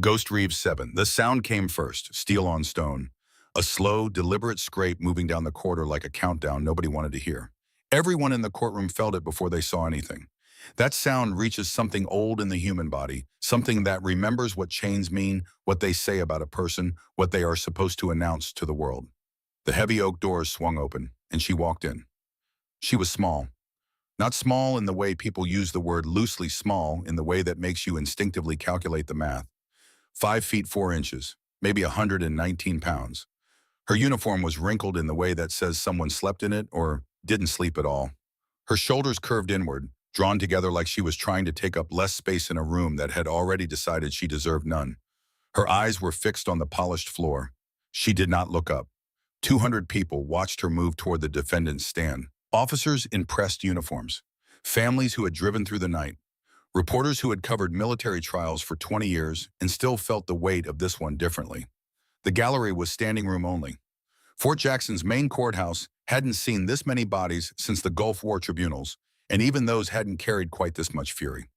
Ghost Reeves 7. The sound came first, steel on stone. A slow, deliberate scrape moving down the corridor like a countdown nobody wanted to hear. Everyone in the courtroom felt it before they saw anything. That sound reaches something old in the human body, something that remembers what chains mean, what they say about a person, what they are supposed to announce to the world. The heavy oak doors swung open, and she walked in. She was small. Not small in the way people use the word loosely, small in the way that makes you instinctively calculate the math. 5 feet 4 inches, maybe 119 pounds. Her uniform was wrinkled in the way that says someone slept in it or didn't sleep at all. Her shoulders curved inward, drawn together like she was trying to take up less space in a room that had already decided she deserved none. Her eyes were fixed on the polished floor. She did not look up. 200 people watched her move toward the defendant's stand. Officers in pressed uniforms. Families who had driven through the night. Reporters who had covered military trials for 20 years and still felt the weight of this one differently. The gallery was standing room only. Fort Jackson's main courthouse hadn't seen this many bodies since the Gulf War tribunals, and even those hadn't carried quite this much fury.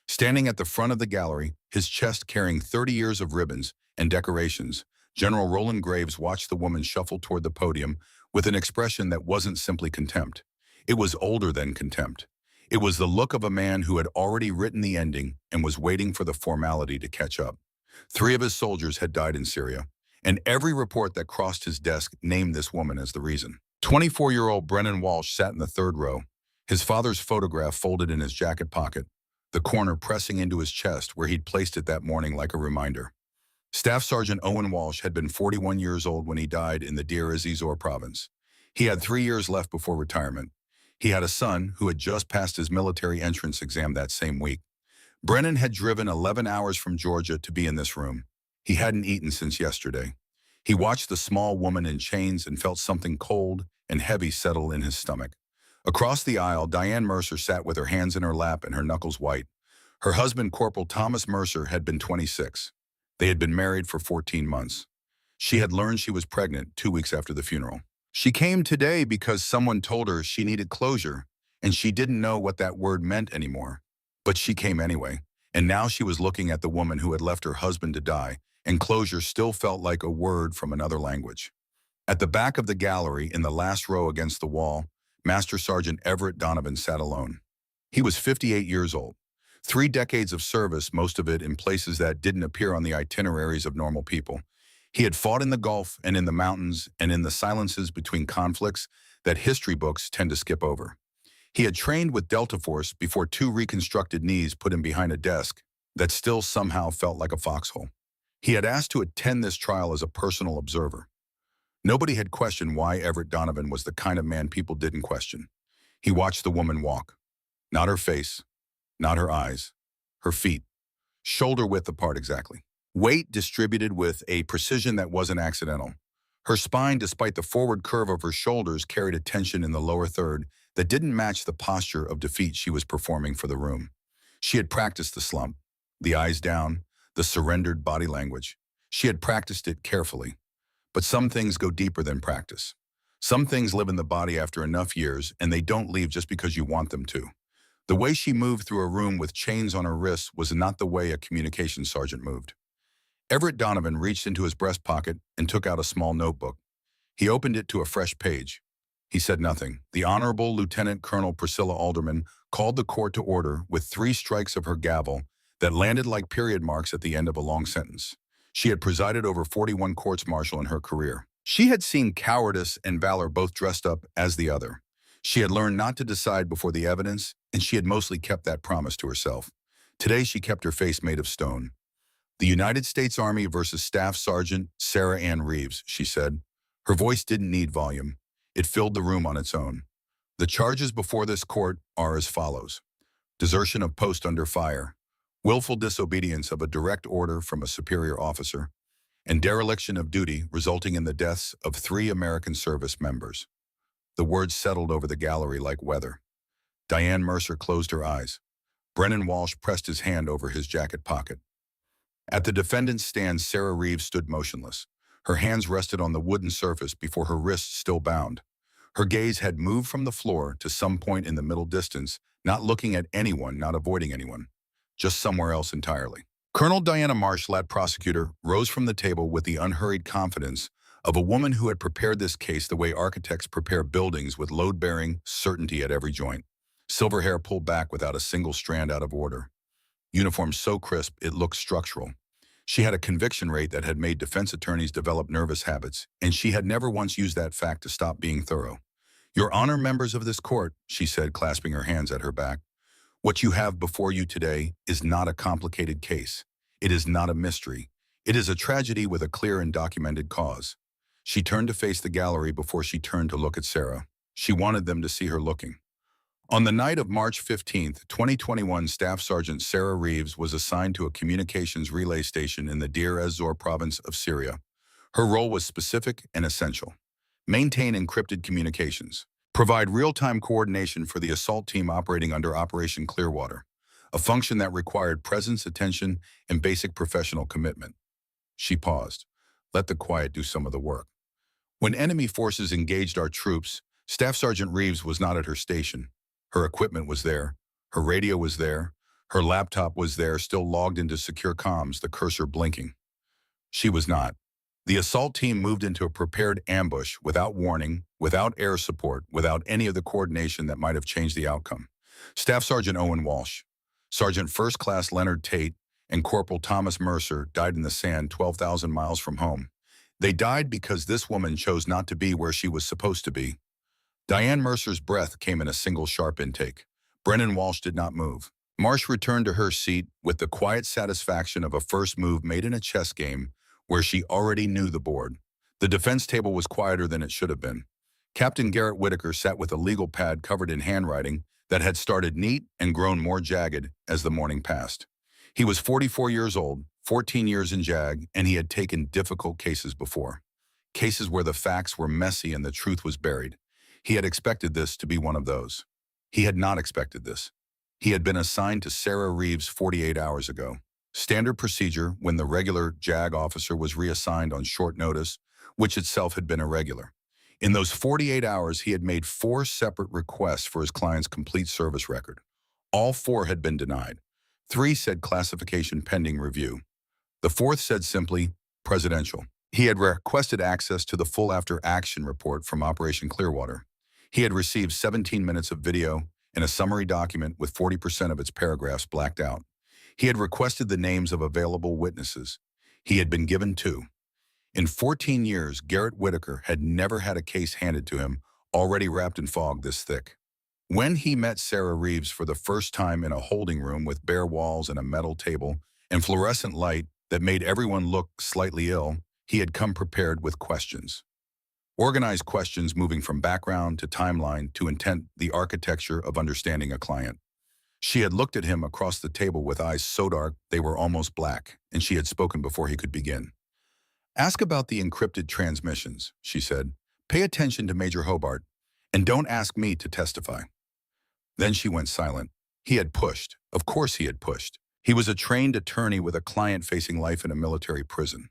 Standing at the front of the gallery, his chest carrying 30 years of ribbons and decorations, General Roland Graves watched the woman shuffle toward the podium with an expression that wasn't simply contempt. It was older than contempt. It was the look of a man who had already written the ending and was waiting for the formality to catch up. 3 of his soldiers had died in Syria, and every report that crossed his desk named this woman as the reason. 24-year-old Brennan Walsh sat in the third row, his father's photograph folded in his jacket pocket, the corner pressing into his chest where he'd placed it that morning like a reminder. Staff Sergeant Owen Walsh had been 41 years old when he died in the Deir ez-Zor province. He had 3 years left before retirement. He had a son who had just passed his military entrance exam that same week. Brennan had driven 11 hours from Georgia to be in this room. He hadn't eaten since yesterday. He watched the small woman in chains and felt something cold and heavy settle in his stomach. Across the aisle, Diane Mercer sat with her hands in her lap and her knuckles white. Her husband, Corporal Thomas Mercer, had been 26. They had been married for 14 months. She had learned she was pregnant 2 weeks after the funeral. She came today because someone told her she needed closure, and she didn't know what that word meant anymore. But she came anyway, and now she was looking at the woman who had left her husband to die, and closure still felt like a word from another language. At the back of the gallery, in the last row against the wall, Master Sergeant Everett Donovan sat alone. He was 58 years old. 3 decades of service, most of it in places that didn't appear on the itineraries of normal people. He had fought in the Gulf and in the mountains and in the silences between conflicts that history books tend to skip over. He had trained with Delta Force before 2 reconstructed knees put him behind a desk that still somehow felt like a foxhole. He had asked to attend this trial as a personal observer. Nobody had questioned why Everett Donovan was the kind of man people didn't question. He watched the woman walk. Not her face, not her eyes, her feet, shoulder width apart exactly. Weight distributed with a precision that wasn't accidental. Her spine, despite the forward curve of her shoulders, carried a tension in the lower third that didn't match the posture of defeat she was performing for the room. She had practiced the slump, the eyes down, the surrendered body language. She had practiced it carefully. But some things go deeper than practice. Some things live in the body after enough years, and they don't leave just because you want them to. The way she moved through a room with chains on her wrists was not the way a communications sergeant moved. Everett Donovan reached into his breast pocket and took out a small notebook. He opened it to a fresh page. He said nothing. The Honorable Lieutenant Colonel Priscilla Alderman called the court to order with 3 strikes of her gavel that landed like period marks at the end of a long sentence. She had presided over 41 courts-martial in her career. She had seen cowardice and valor both dressed up as the other. She had learned not to decide before the evidence, and she had mostly kept that promise to herself. Today she kept her face made of stone. The United States Army versus Staff Sergeant Sarah Ann Reeves, she said. Her voice didn't need volume. It filled the room on its own. The charges before this court are as follows. Desertion of post under fire, willful disobedience of a direct order from a superior officer, and dereliction of duty resulting in the deaths of 3 American service members. The words settled over the gallery like weather. Diane Mercer closed her eyes. Brennan Walsh pressed his hand over his jacket pocket. At the defendant's stand, Sarah Reeves stood motionless. Her hands rested on the wooden surface before her wrists still bound. Her gaze had moved from the floor to some point in the middle distance, not looking at anyone, not avoiding anyone, just somewhere else entirely. Colonel Diana Marsh, lad prosecutor, rose from the table with the unhurried confidence of a woman who had prepared this case the way architects prepare buildings, with load-bearing certainty at every joint. Silver hair pulled back without a single strand out of order. Uniform so crisp it looked structural. She had a conviction rate that had made defense attorneys develop nervous habits, and she had never once used that fact to stop being thorough. "Your Honor, members of this court," she said, clasping her hands at her back, "what you have before you today is not a complicated case. It is not a mystery. It is a tragedy with a clear and documented cause." She turned to face the gallery before she turned to look at Sarah. She wanted them to see her looking. On the night of March 15th, 2021, Staff Sergeant Sarah Reeves was assigned to a communications relay station in the Deir ez-Zor province of Syria. Her role was specific and essential. Maintain encrypted communications. Provide real-time coordination for the assault team operating under Operation Clearwater, a function that required presence, attention, and basic professional commitment. She paused. Let the quiet do some of the work. When enemy forces engaged our troops, Staff Sergeant Reeves was not at her station. Her equipment was there. Her radio was there. Her laptop was there, still logged into secure comms, the cursor blinking. She was not. The assault team moved into a prepared ambush without warning, without air support, without any of the coordination that might have changed the outcome. Staff Sergeant Owen Walsh, Sergeant First Class Leonard Tate, and Corporal Thomas Mercer died in the sand 12,000 miles from home. They died because this woman chose not to be where she was supposed to be. Diane Mercer's breath came in a single sharp intake. Brennan Walsh did not move. Marsh returned to her seat with the quiet satisfaction of a first move made in a chess game where she already knew the board. The defense table was quieter than it should have been. Captain Garrett Whitaker sat with a legal pad covered in handwriting that had started neat and grown more jagged as the morning passed. He was 44 years old, 14 years in JAG, and he had taken difficult cases before. Cases where the facts were messy and the truth was buried. He had expected this to be one of those. He had not expected this. He had been assigned to Sarah Reeves 48 hours ago. Standard procedure when the regular JAG officer was reassigned on short notice, which itself had been irregular. In those 48 hours, he had made 4 separate requests for his client's complete service record. All 4 had been denied. 3 said classification pending review. The 4th said simply, presidential. He had requested access to the full after-action report from Operation Clearwater. He had received 17 minutes of video and a summary document with 40% of its paragraphs blacked out. He had requested the names of available witnesses. He had been given 2. In 14 years, Garrett Whitaker had never had a case handed to him already wrapped in fog this thick. When he met Sarah Reeves for the first time in a holding room with bare walls and a metal table and fluorescent light that made everyone look slightly ill, he had come prepared with questions. Organized questions moving from background to timeline to intent, the architecture of understanding a client. She had looked at him across the table with eyes so dark they were almost black, and she had spoken before he could begin. "Ask about the encrypted transmissions," she said. "Pay attention to Major Hobart, and don't ask me to testify." Then she went silent. He had pushed. Of course he had pushed. He was a trained attorney with a client facing life in a military prison.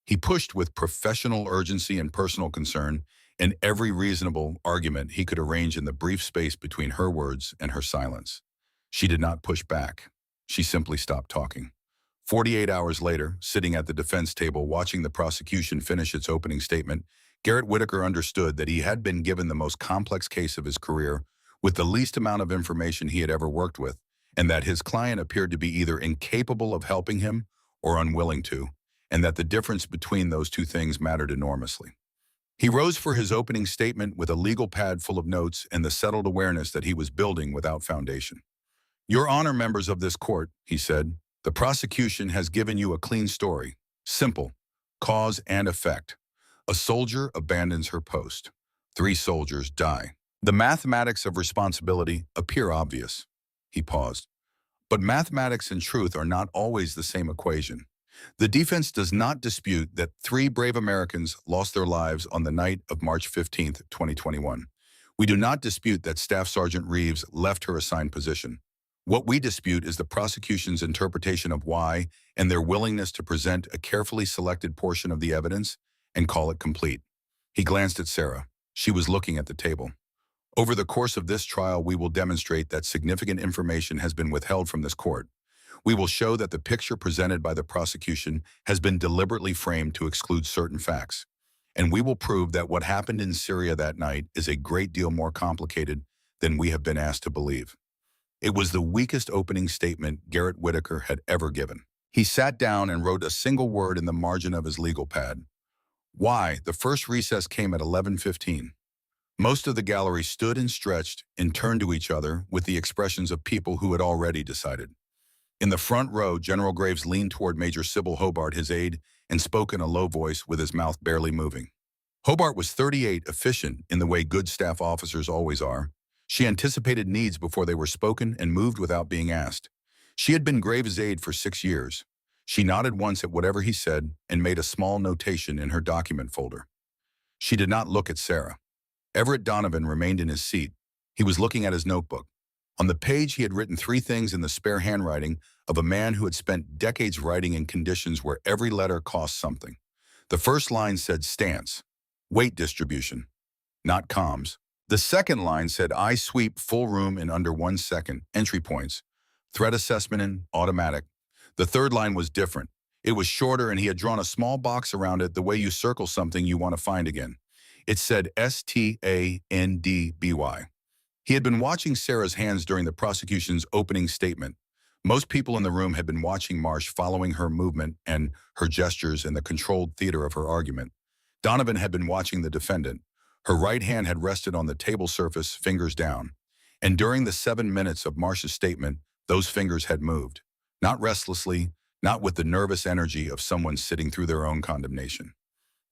He pushed with professional urgency and personal concern, and every reasonable argument he could arrange in the brief space between her words and her silence. She did not push back. She simply stopped talking. 48 hours later, sitting at the defense table watching the prosecution finish its opening statement, Garrett Whitaker understood that he had been given the most complex case of his career with the least amount of information he had ever worked with, and that his client appeared to be either incapable of helping him or unwilling to, and that the difference between those two things mattered enormously. He rose for his opening statement with a legal pad full of notes and the settled awareness that he was building without foundation. "Your Honor, members of this court," he said, "the prosecution has given you a clean story. Simple. Cause and effect. A soldier abandons her post. 3 soldiers die. The mathematics of responsibility appear obvious." He paused. "But mathematics and truth are not always the same equation. The defense does not dispute that 3 brave Americans lost their lives on the night of March 15th, 2021. We do not dispute that Staff Sergeant Reeves left her assigned position. What we dispute is the prosecution's interpretation of why and their willingness to present a carefully selected portion of the evidence and call it complete." He glanced at Sarah. She was looking at the table. "Over the course of this trial, we will demonstrate that significant information has been withheld from this court. We will show that the picture presented by the prosecution has been deliberately framed to exclude certain facts. And we will prove that what happened in Syria that night is a great deal more complicated than we have been asked to believe. It was the weakest opening statement Garrett Whitaker had ever given. He sat down and wrote a single word in the margin of his legal pad. Why? The first recess came at 11:15. Most of the gallery stood and stretched and turned to each other with the expressions of people who had already decided. In the front row, General Graves leaned toward Major Sybil Hobart, his aide, and spoke in a low voice with his mouth barely moving. Hobart was 38, efficient in the way good staff officers always are. She anticipated needs before they were spoken and moved without being asked. She had been Graves' aide for 6 years. She nodded once at whatever he said and made a small notation in her document folder. She did not look at Sarah. Everett Donovan remained in his seat. He was looking at his notebook. On the page, he had written 3 things in the spare handwriting of a man who had spent decades writing in conditions where every letter cost something. The first line said stance, weight distribution, not comms. The second line said I sweep full room in under 1 second, entry points, threat assessment in automatic. The third line was different. It was shorter and he had drawn a small box around it the way you circle something you want to find again. It said STANDBY. He had been watching Sarah's hands during the prosecution's opening statement. Most people in the room had been watching Marsh following her movement and her gestures in the controlled theater of her argument. Donovan had been watching the defendant. Her right hand had rested on the table surface, fingers down. And during the 7 minutes of Marsh's statement, those fingers had moved. Not restlessly, not with the nervous energy of someone sitting through their own condemnation.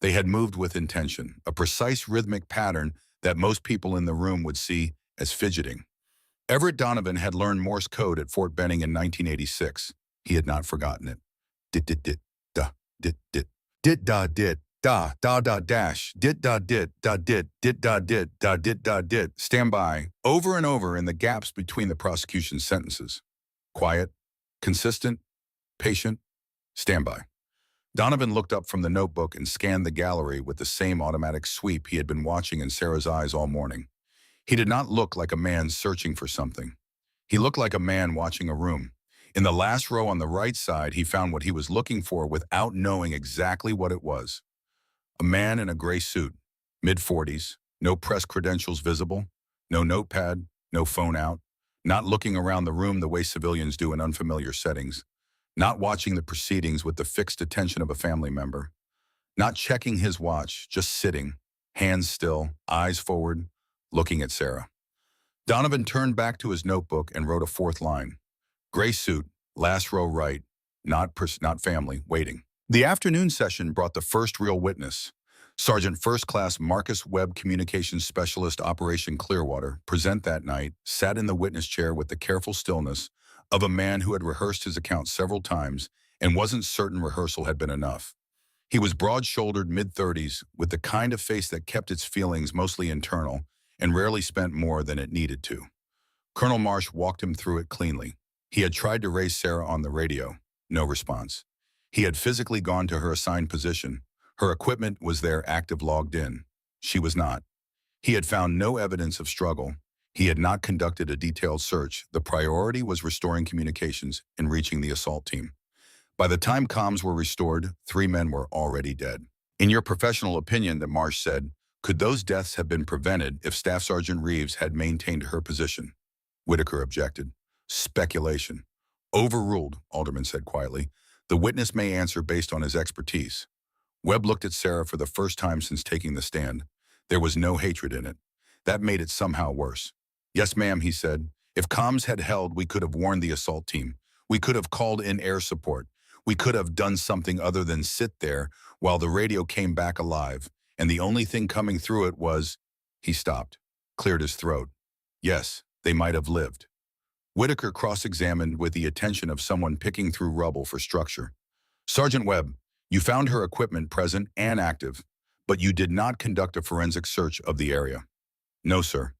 They had moved with intention, a precise rhythmic pattern that most people in the room would see as fidgeting. Everett Donovan had learned Morse code at Fort Benning in 1986. He had not forgotten it. Dit dit dit da dit dit dit da dit da da da dash dit da dit da dit dit da dit da dit da dit. Stand by over and over in the gaps between the prosecution's sentences. Quiet, consistent, patient, stand by. Donovan looked up from the notebook and scanned the gallery with the same automatic sweep he had been watching in Sarah's eyes all morning. He did not look like a man searching for something. He looked like a man watching a room. In the last row on the right side, he found what he was looking for without knowing exactly what it was. A man in a gray suit, mid-40s, no press credentials visible, no notepad, no phone out, not looking around the room the way civilians do in unfamiliar settings, not watching the proceedings with the fixed attention of a family member, not checking his watch, just sitting, hands still, eyes forward, looking at Sarah. Donovan turned back to his notebook and wrote a 4th line. Gray suit, last row right, not family, waiting. The afternoon session brought the first real witness. Sergeant First Class Marcus Webb, Communications Specialist, Operation Clearwater, present that night, sat in the witness chair with the careful stillness of a man who had rehearsed his account several times and wasn't certain rehearsal had been enough. He was broad-shouldered, mid-30s, with the kind of face that kept its feelings mostly internal and rarely spent more than it needed to. Colonel Marsh walked him through it cleanly. He had tried to raise Sarah on the radio. No response. He had physically gone to her assigned position. Her equipment was there, active, logged in. She was not. He had found no evidence of struggle. He had not conducted a detailed search. The priority was restoring communications and reaching the assault team. By the time comms were restored, 3 men were already dead. In your professional opinion, the Marsh said, could those deaths have been prevented if Staff Sergeant Reeves had maintained her position? Whitaker objected. Speculation. Overruled, Alderman said quietly. The witness may answer based on his expertise. Webb looked at Sarah for the first time since taking the stand. There was no hatred in it. That made it somehow worse. Yes, ma'am, he said. If comms had held, we could have warned the assault team. We could have called in air support. We could have done something other than sit there while the radio came back alive. And the only thing coming through it was, he stopped, cleared his throat. Yes, they might have lived. Whitaker cross-examined with the attention of someone picking through rubble for structure. Sergeant Webb, you found her equipment present and active, but you did not conduct a forensic search of the area. No, sir.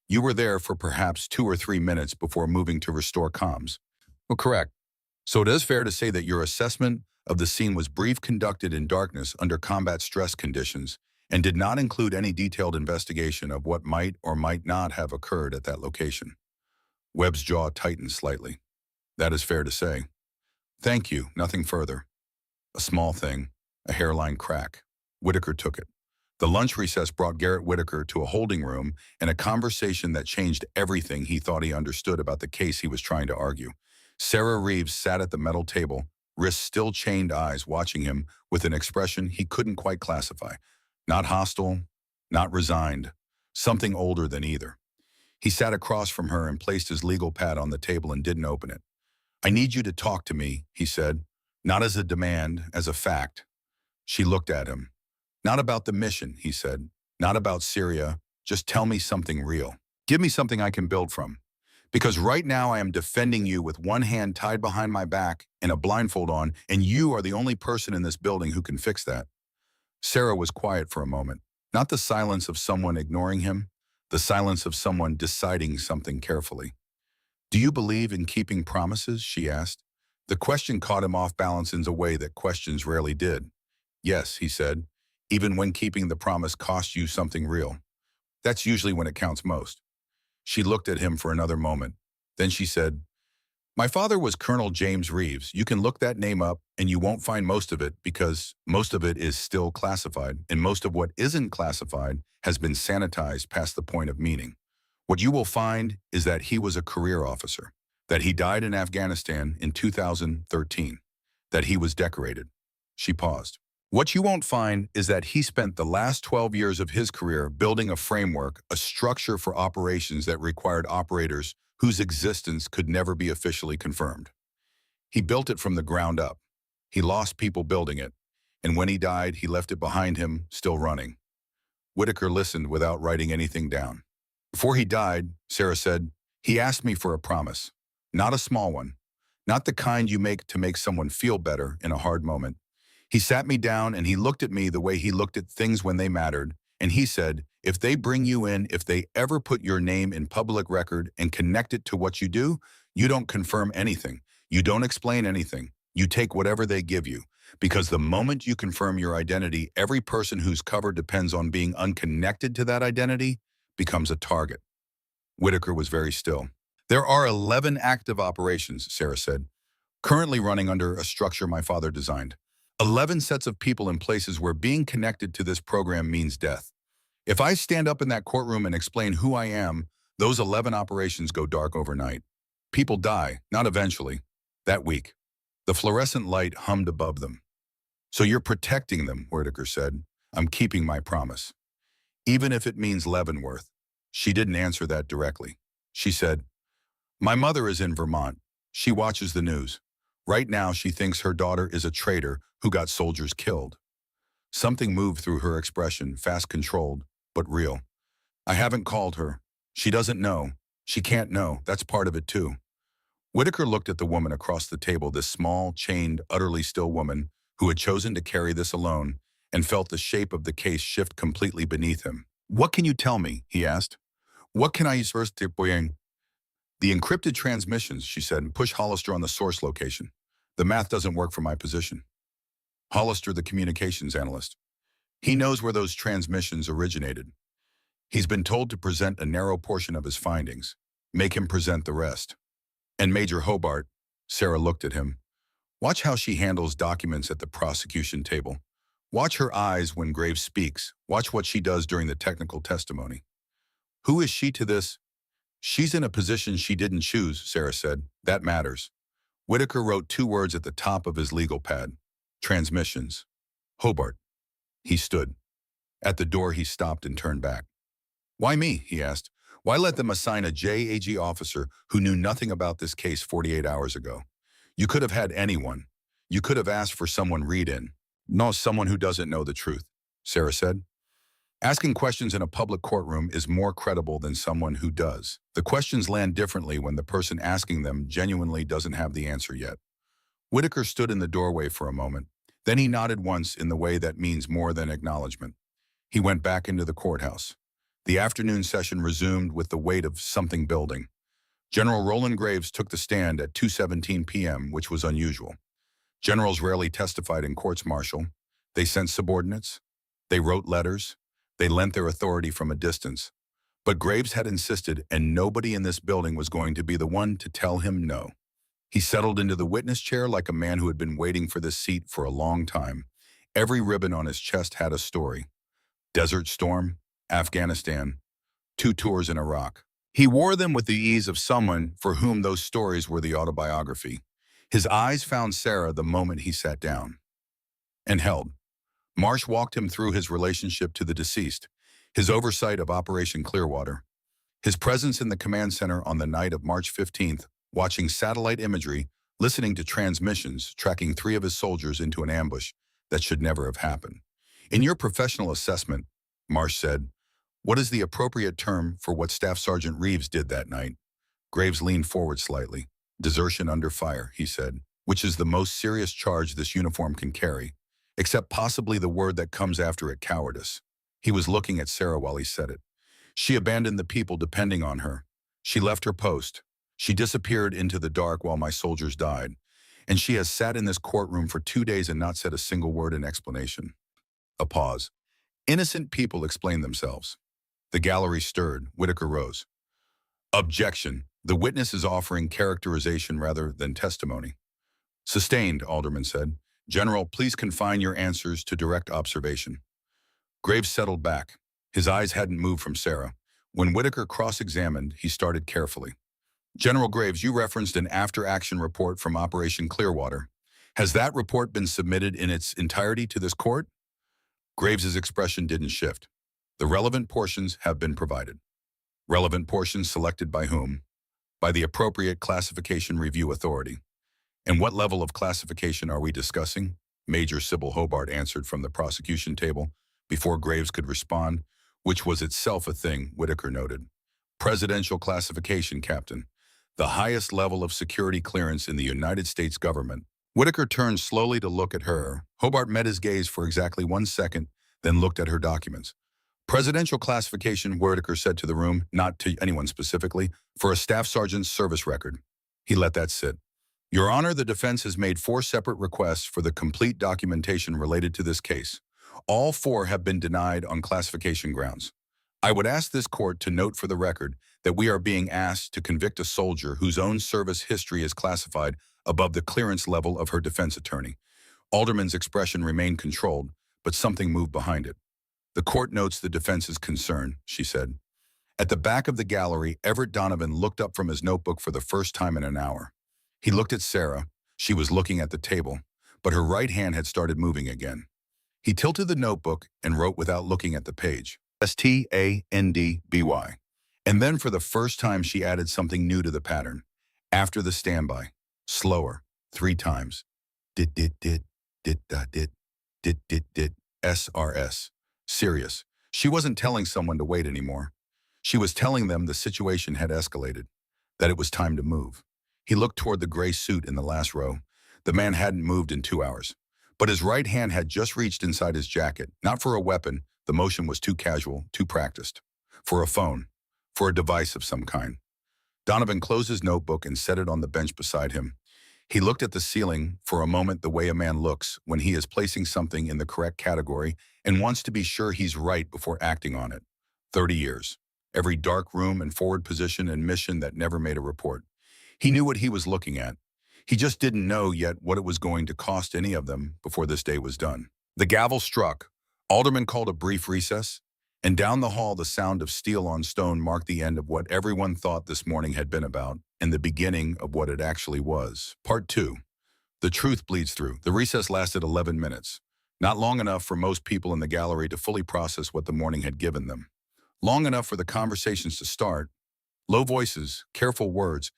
You were there for perhaps 2 or 3 minutes before moving to restore comms. Well, correct. So it is fair to say that your assessment of the scene was brief, conducted in darkness under combat stress conditions, and did not include any detailed investigation of what might or might not have occurred at that location. Webb's jaw tightened slightly. That is fair to say. Thank you, nothing further. A small thing, a hairline crack. Whitaker took it. The lunch recess brought Garrett Whitaker to a holding room and a conversation that changed everything he thought he understood about the case he was trying to argue. Sarah Reeves sat at the metal table, wrists still chained, eyes watching him with an expression he couldn't quite classify. Not hostile, not resigned, something older than either. He sat across from her and placed his legal pad on the table and didn't open it. I need you to talk to me, he said, not as a demand, as a fact. She looked at him. Not about the mission, he said. Not about Syria. Just tell me something real. Give me something I can build from. Because right now I am defending you with one hand tied behind my back and a blindfold on, and you are the only person in this building who can fix that. Sarah was quiet for a moment. Not the silence of someone ignoring him, the silence of someone deciding something carefully. Do you believe in keeping promises? She asked. The question caught him off balance in a way that questions rarely did. Yes, he said, even when keeping the promise costs you something real. That's usually when it counts most. She looked at him for another moment. Then she said, my father was Colonel James Reeves. You can look that name up and you won't find most of it because most of it is still classified, and most of what isn't classified has been sanitized past the point of meaning. What you will find is that he was a career officer, that he died in Afghanistan in 2013, that he was decorated. She paused. What you won't find is that he spent the last 12 years of his career building a framework, a structure for operations that required operators whose existence could never be officially confirmed. He built it from the ground up. He lost people building it, and when he died, he left it behind him, still running. Whitaker listened without writing anything down. Before he died, Sarah said, he asked me for a promise, not a small one, not the kind you make to make someone feel better in a hard moment. He sat me down and he looked at me the way he looked at things when they mattered, and he said, if they bring you in, if they ever put your name in public record and connect it to what you do, you don't confirm anything. You don't explain anything. You take whatever they give you. Because the moment you confirm your identity, every person whose cover depends on being unconnected to that identity becomes a target. Whitaker was very still. There are 11 active operations, Sarah said, currently running under a structure my father designed. 11 sets of people in places where being connected to this program means death. If I stand up in that courtroom and explain who I am, those 11 operations go dark overnight. People die, not eventually, that week. The fluorescent light hummed above them. So you're protecting them, Whitaker said. I'm keeping my promise. Even if it means Leavenworth. She didn't answer that directly. She said, my mother is in Vermont. She watches the news. Right now, she thinks her daughter is a traitor who got soldiers killed. Something moved through her expression, fast controlled, but real. I haven't called her. She doesn't know. She can't know. That's part of it too. Whitaker looked at the woman across the table, this small, chained, utterly still woman who had chosen to carry this alone, and felt the shape of the case shift completely beneath him. What can you tell me? He asked. What can I use first? The encrypted transmissions, she said, and push Hollister on the source location. The math doesn't work for my position. Hollister, the communications analyst. He knows where those transmissions originated. He's been told to present a narrow portion of his findings. Make him present the rest. And Major Hobart, Sarah looked at him. Watch how she handles documents at the prosecution table. Watch her eyes when Graves speaks. Watch what she does during the technical testimony. Who is she to this? She's in a position she didn't choose, Sarah said. That matters. Whitaker wrote 2 words at the top of his legal pad. Transmissions. Hobart. He stood. At the door, he stopped and turned back. Why me? He asked. Why let them assign a JAG officer who knew nothing about this case 48 hours ago? You could have had anyone. You could have asked for someone read-in. No, someone who doesn't know the truth, Sarah said. Asking questions in a public courtroom is more credible than someone who does. The questions land differently when the person asking them genuinely doesn't have the answer yet. Whitaker stood in the doorway for a moment. Then he nodded once in the way that means more than acknowledgement. He went back into the courthouse. The afternoon session resumed with the weight of something building. General Roland Graves took the stand at 2:17 p.m., which was unusual. Generals rarely testified in courts-martial. They sent subordinates. They wrote letters. They lent their authority from a distance. But Graves had insisted, and nobody in this building was going to be the one to tell him no. He settled into the witness chair like a man who had been waiting for this seat for a long time. Every ribbon on his chest had a story. Desert Storm, Afghanistan, 2 tours in Iraq. He wore them with the ease of someone for whom those stories were the autobiography. His eyes found Sarah the moment he sat down and held. Marsh walked him through his relationship to the deceased, his oversight of Operation Clearwater, his presence in the command center on the night of March 15th, watching satellite imagery, listening to transmissions, tracking 3 of his soldiers into an ambush that should never have happened. In your professional assessment, Marsh said, what is the appropriate term for what Staff Sergeant Reeves did that night? Graves leaned forward slightly. Desertion under fire, he said, which is the most serious charge this uniform can carry, except possibly the word that comes after it, cowardice. He was looking at Sarah while he said it. She abandoned the people depending on her. She left her post. She disappeared into the dark while my soldiers died. And she has sat in this courtroom for 2 days and not said a single word in explanation. A pause. Innocent people explained themselves. The gallery stirred. Whitaker rose. Objection. The witness is offering characterization rather than testimony. Sustained, Alderman said. General, please confine your answers to direct observation. Graves settled back. His eyes hadn't moved from Sarah. When Whitaker cross-examined, he started carefully. General Graves, you referenced an after-action report from Operation Clearwater. Has that report been submitted in its entirety to this court? Graves's expression didn't shift. The relevant portions have been provided. Relevant portions selected by whom? By the appropriate classification review authority. And what level of classification are we discussing? Major Sybil Hobart answered from the prosecution table before Graves could respond, which was itself a thing, Whitaker noted. Presidential classification, Captain. The highest level of security clearance in the United States government. Whitaker turned slowly to look at her. Hobart met his gaze for exactly 1 second, then looked at her documents. Presidential classification, Whitaker said to the room, not to anyone specifically, for a staff sergeant's service record. He let that sit. Your Honor, the defense has made 4 separate requests for the complete documentation related to this case. All 4 have been denied on classification grounds. I would ask this court to note for the record that we are being asked to convict a soldier whose own service history is classified above the clearance level of her defense attorney. Alderman's expression remained controlled, but something moved behind it. The court notes the defense's concern, she said. At the back of the gallery, Everett Donovan looked up from his notebook for the first time in an hour. He looked at Sarah. She was looking at the table, but her right hand had started moving again. He tilted the notebook and wrote without looking at the page. Standby. And then for the first time she added something new to the pattern. After the standby. Slower. 3 times. Did, SRS. Serious. She wasn't telling someone to wait anymore. She was telling them the situation had escalated, that it was time to move. He looked toward the gray suit in the last row. The man hadn't moved in 2 hours, but his right hand had just reached inside his jacket, not for a weapon. The motion was too casual, too practiced. For a phone, for a device of some kind. Donovan closed his notebook and set it on the bench beside him. He looked at the ceiling for a moment the way a man looks when he is placing something in the correct category and wants to be sure he's right before acting on it. 30 years. Every dark room and forward position and mission that never made a report. He knew what he was looking at. He just didn't know yet what it was going to cost any of them before this day was done. The gavel struck. Alderman called a brief recess, and down the hall the sound of steel on stone marked the end of what everyone thought this morning had been about, and the beginning of what it actually was. Part 2. The truth bleeds through. The recess lasted 11 minutes. Not long enough for most people in the gallery to fully process what the morning had given them. Long enough for the conversations to start. Low voices, careful words.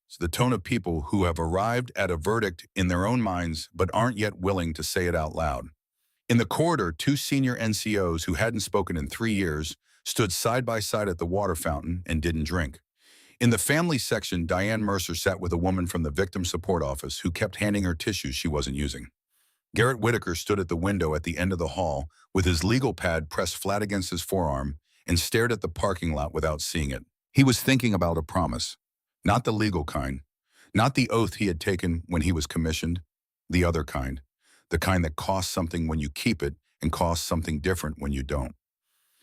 It's the tone of people who have arrived at a verdict in their own minds but aren't yet willing to say it out loud. In the corridor, 2 senior NCOs who hadn't spoken in 3 years stood side by side at the water fountain and didn't drink. In the family section, Diane Mercer sat with a woman from the Victim Support Office who kept handing her tissues she wasn't using. Garrett Whitaker stood at the window at the end of the hall with his legal pad pressed flat against his forearm and stared at the parking lot without seeing it. He was thinking about a promise. Not the legal kind. Not the oath he had taken when he was commissioned. The other kind. The kind that costs something when you keep it and costs something different when you don't.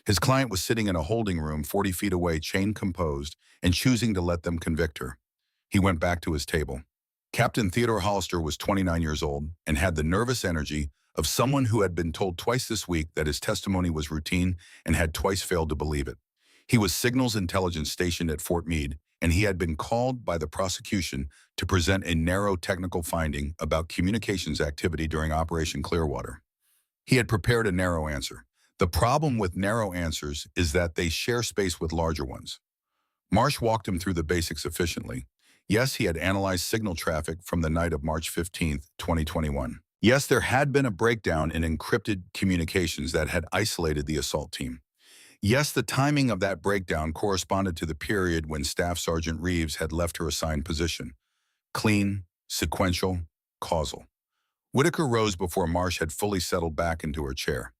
His client was sitting in a holding room 40 feet away, chain composed, and choosing to let them convict her. He went back to his table. Captain Theodore Hollister was 29 years old and had the nervous energy of someone who had been told twice this week that his testimony was routine and had twice failed to believe it. He was Signals Intelligence stationed at Fort Meade, and he had been called by the prosecution to present a narrow technical finding about communications activity during Operation Clearwater. He had prepared a narrow answer. The problem with narrow answers is that they share space with larger ones. Marsh walked him through the basics efficiently. Yes, he had analyzed signal traffic from the night of March 15, 2021. Yes, there had been a breakdown in encrypted communications that had isolated the assault team. Yes, the timing of that breakdown corresponded to the period when Staff Sergeant Reeves had left her assigned position. Clean, sequential, causal. Whitaker rose before Marsh had fully settled back into her chair.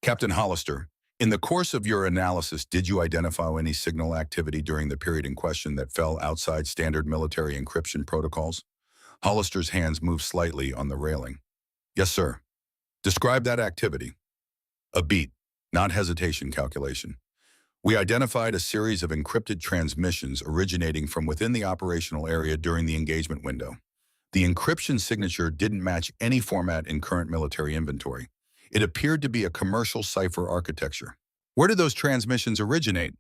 Captain Hollister, in the course of your analysis, did you identify any signal activity during the period in question that fell outside standard military encryption protocols? Hollister's hands moved slightly on the railing. Yes, sir. Describe that activity. A beat, not hesitation calculation. We identified a series of encrypted transmissions originating from within the operational area during the engagement window. The encryption signature didn't match any format in current military inventory. It appeared to be a commercial cipher architecture. Where did those transmissions originate?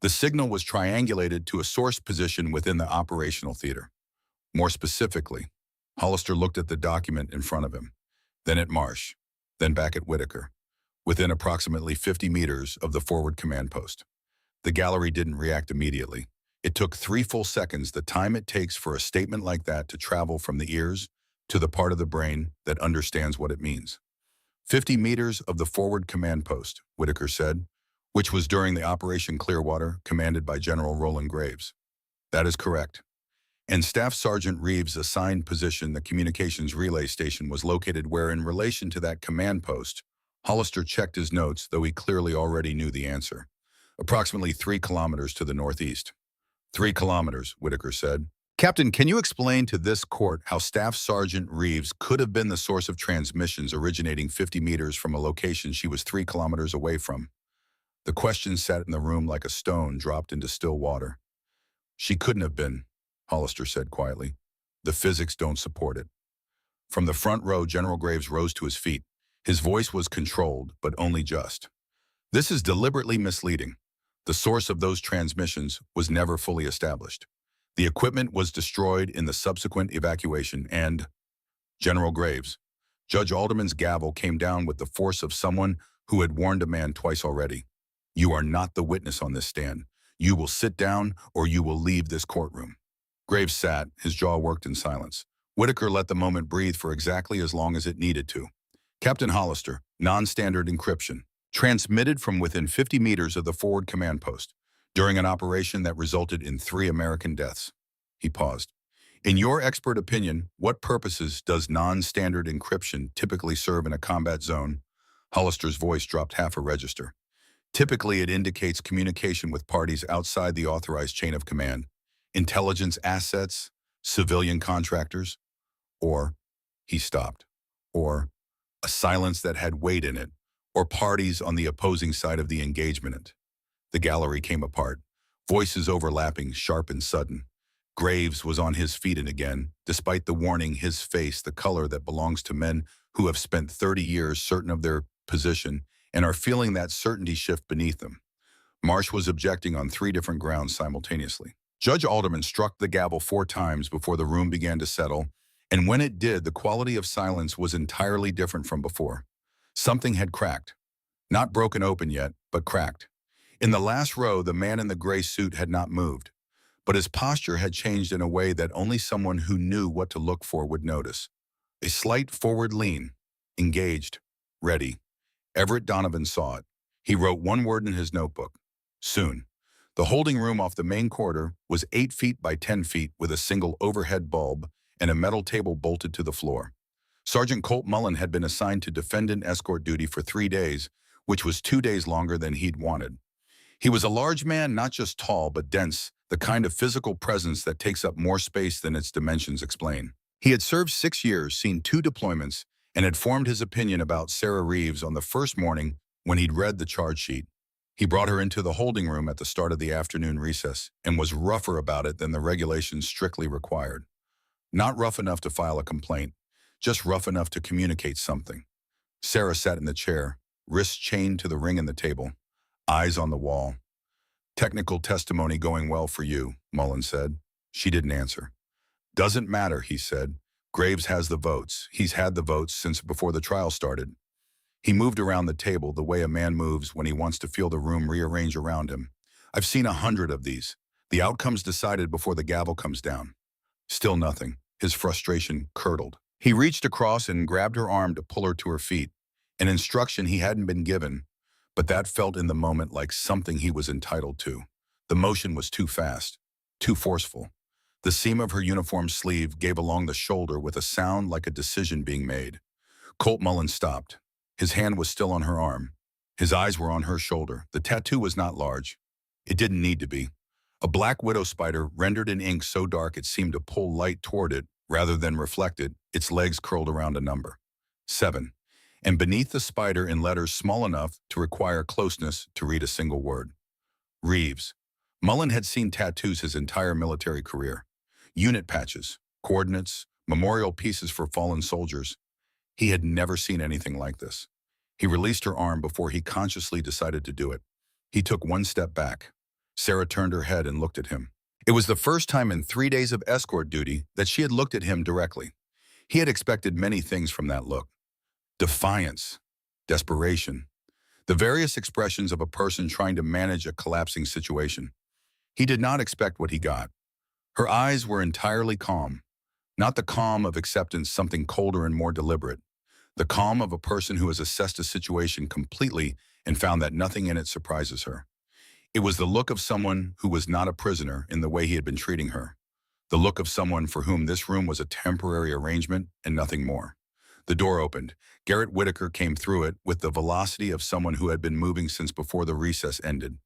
The signal was triangulated to a source position within the operational theater. More specifically, Hollister looked at the document in front of him, then at Marsh, then back at Whitaker, within approximately 50 meters of the forward command post. The gallery didn't react immediately. It took 3 full seconds, the time it takes for a statement like that to travel from the ears to the part of the brain that understands what it means. 50 meters of the forward command post, Whitaker said, which was during the Operation Clearwater, commanded by General Roland Graves. That is correct. And Staff Sergeant Reeves' assigned position, the communications relay station, was located where, in relation to that command post, Hollister checked his notes, though he clearly already knew the answer. Approximately 3 kilometers to the northeast. 3 kilometers, Whitaker said. Captain, can you explain to this court how Staff Sergeant Reeves could have been the source of transmissions originating 50 meters from a location she was 3 kilometers away from? The question sat in the room like a stone dropped into still water. She couldn't have been, Hollister said quietly. The physics don't support it. From the front row, General Graves rose to his feet. His voice was controlled, but only just. This is deliberately misleading. The source of those transmissions was never fully established. The equipment was destroyed in the subsequent evacuation and, General Graves, Judge Alderman's gavel came down with the force of someone who had warned a man twice already. You are not the witness on this stand. You will sit down or you will leave this courtroom. Graves sat, his jaw worked in silence. Whitaker let the moment breathe for exactly as long as it needed to. Captain Hollister, non-standard encryption, transmitted from within 50 meters of the forward command post, during an operation that resulted in 3 American deaths. He paused. In your expert opinion, what purposes does non-standard encryption typically serve in a combat zone? Hollister's voice dropped half a register. Typically, it indicates communication with parties outside the authorized chain of command, intelligence assets, civilian contractors, or, he stopped, or a silence that had weight in it, or parties on the opposing side of the engagement. The gallery came apart, voices overlapping, sharp and sudden. Graves was on his feet and again, despite the warning, his face the color that belongs to men who have spent 30 years certain of their position and are feeling that certainty shift beneath them. Marsh was objecting on 3 different grounds simultaneously. Judge Alderman struck the gavel 4 times before the room began to settle, and when it did, the quality of silence was entirely different from before. Something had cracked. Not broken open yet, but cracked. In the last row, the man in the gray suit had not moved, but his posture had changed in a way that only someone who knew what to look for would notice. A slight forward lean, engaged, ready. Everett Donovan saw it. He wrote 1 word in his notebook. Soon. The holding room off the main corridor was 8 feet by 10 feet with a single overhead bulb and a metal table bolted to the floor. Sergeant Colt Mullen had been assigned to defendant escort duty for 3 days, which was 2 days longer than he'd wanted. He was a large man, not just tall, but dense, the kind of physical presence that takes up more space than its dimensions explain. He had served 6 years, seen 2 deployments, and had formed his opinion about Sarah Reeves on the first morning when he'd read the charge sheet. He brought her into the holding room at the start of the afternoon recess and was rougher about it than the regulations strictly required. Not rough enough to file a complaint, just rough enough to communicate something. Sarah sat in the chair, wrists chained to the ring in the table, eyes on the wall. Technical testimony going well for you, Mullen said. She didn't answer. Doesn't matter, he said. Graves has the votes. He's had the votes since before the trial started. He moved around the table the way a man moves when he wants to feel the room rearrange around him. I've seen 100 of these. The outcome's decided before the gavel comes down. Still nothing. His frustration curdled. He reached across and grabbed her arm to pull her to her feet, an instruction he hadn't been given, but that felt in the moment like something he was entitled to. The motion was too fast, too forceful. The seam of her uniform sleeve gave along the shoulder with a sound like a decision being made. Colt Mullen stopped. His hand was still on her arm. His eyes were on her shoulder. The tattoo was not large. It didn't need to be. A black widow spider rendered in ink so dark it seemed to pull light toward it rather than reflect it, its legs curled around a number. 7. And beneath the spider in letters small enough to require closeness to read a single word. Reeves. Mullen had seen tattoos his entire military career. Unit patches, coordinates, memorial pieces for fallen soldiers. He had never seen anything like this. He released her arm before he consciously decided to do it. He took one step back. Sarah turned her head and looked at him. It was the first time in 3 days of escort duty that she had looked at him directly. He had expected many things from that look. Defiance, desperation, the various expressions of a person trying to manage a collapsing situation. He did not expect what he got. Her eyes were entirely calm, not the calm of acceptance, something colder and more deliberate, the calm of a person who has assessed a situation completely and found that nothing in it surprises her. It was the look of someone who was not a prisoner in the way he had been treating her, the look of someone for whom this room was a temporary arrangement and nothing more. The door opened. Garrett Whitaker came through it with the velocity of someone who had been moving since before the recess ended.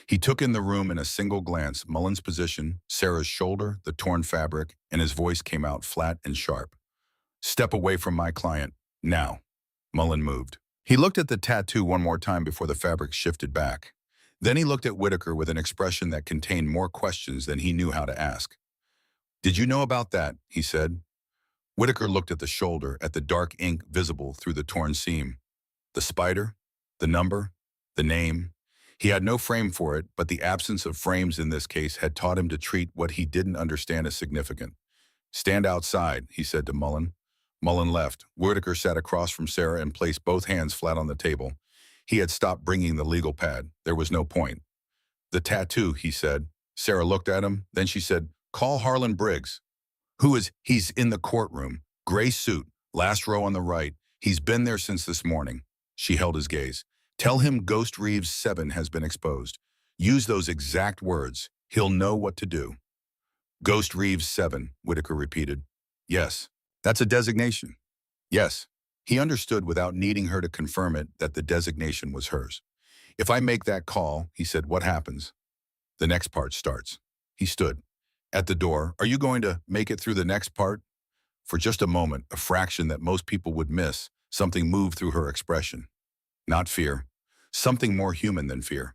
He took in the room in a single glance, Mullen's position, Sarah's shoulder, the torn fabric, and his voice came out flat and sharp. Step away from my client, now. Mullen moved. He looked at the tattoo one more time before the fabric shifted back. Then he looked at Whitaker with an expression that contained more questions than he knew how to ask. Did you know about that? He said. Whitaker looked at the shoulder, at the dark ink visible through the torn seam. The spider, the number, the name. He had no frame for it, but the absence of frames in this case had taught him to treat what he didn't understand as significant. Stand outside, he said to Mullen. Mullen left. Whitaker sat across from Sarah and placed both hands flat on the table. He had stopped bringing the legal pad. There was no point. The tattoo, he said. Sarah looked at him. Then she said, call Harlan Briggs. Who is? He's in the courtroom. Gray suit, last row on the right. He's been there since this morning. She held his gaze. Tell him Ghost Reeves 7 has been exposed. Use those exact words. He'll know what to do. Ghost Reeves 7, Whitaker repeated. Yes, that's a designation. Yes. He understood without needing her to confirm it that the designation was hers. If I make that call, he said, what happens? The next part starts. He stood. At the door, are you going to make it through the next part? For just a moment, a fraction that most people would miss, something moved through her expression. Not fear. Something more human than fear.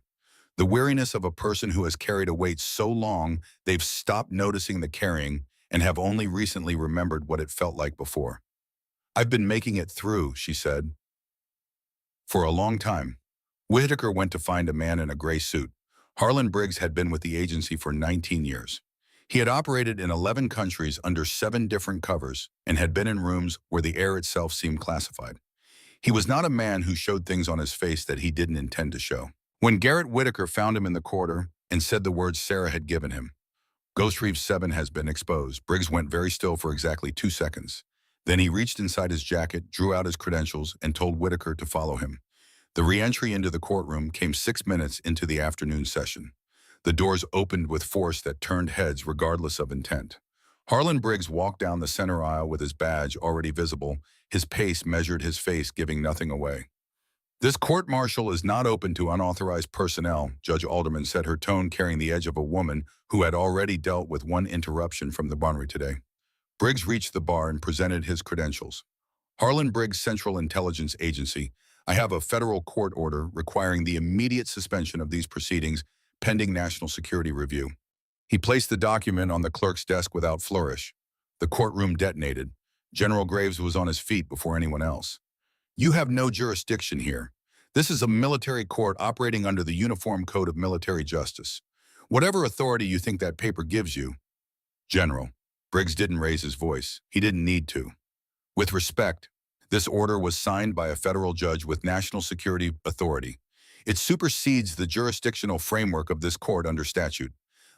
The weariness of a person who has carried a weight so long they've stopped noticing the carrying and have only recently remembered what it felt like before. I've been making it through, she said. For a long time. Whitaker went to find a man in a gray suit. Harlan Briggs had been with the agency for 19 years. He had operated in 11 countries under 7 different covers and had been in rooms where the air itself seemed classified. He was not a man who showed things on his face that he didn't intend to show. When Garrett Whitaker found him in the corridor and said the words Sarah had given him, Ghost Reeves 7 has been exposed, Briggs went very still for exactly 2 seconds. Then he reached inside his jacket, drew out his credentials, and told Whitaker to follow him. The re-entry into the courtroom came 6 minutes into the afternoon session. The doors opened with force that turned heads regardless of intent. Harlan Briggs walked down the center aisle with his badge already visible. His pace measured his face, giving nothing away. This court-martial is not open to unauthorized personnel, Judge Alderman said, her tone carrying the edge of a woman who had already dealt with one interruption from the Bonnery today. Briggs reached the bar and presented his credentials. Harlan Briggs Central Intelligence Agency, I have a federal court order requiring the immediate suspension of these proceedings pending national security review. He placed the document on the clerk's desk without flourish. The courtroom detonated. General Graves was on his feet before anyone else. You have no jurisdiction here. This is a military court operating under the Uniform Code of Military Justice. Whatever authority you think that paper gives you, General. Briggs didn't raise his voice. He didn't need to. With respect, this order was signed by a federal judge with national security authority. It supersedes the jurisdictional framework of this court under statute.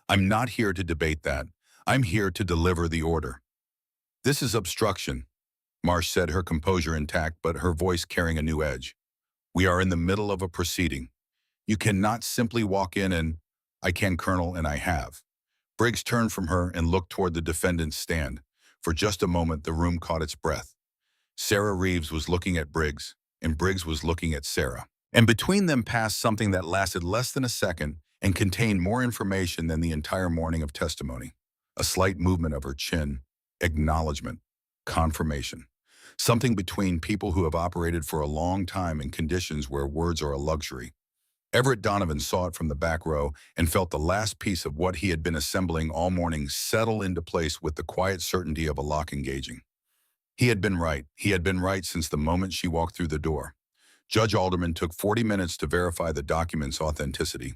I'm not here to debate that. I'm here to deliver the order. This is obstruction, Marsh said, her composure intact but her voice carrying a new edge. We are in the middle of a proceeding. You cannot simply walk in and, I can, Colonel, and I have. Briggs turned from her and looked toward the defendant's stand. For just a moment, the room caught its breath. Sarah Reeves was looking at Briggs, and Briggs was looking at Sarah. And between them passed something that lasted less than a second and contained more information than the entire morning of testimony. A slight movement of her chin, acknowledgement, confirmation. Something between people who have operated for a long time in conditions where words are a luxury. Everett Donovan saw it from the back row and felt the last piece of what he had been assembling all morning settle into place with the quiet certainty of a lock engaging. He had been right. He had been right since the moment she walked through the door. Judge Alderman took 40 minutes to verify the document's authenticity.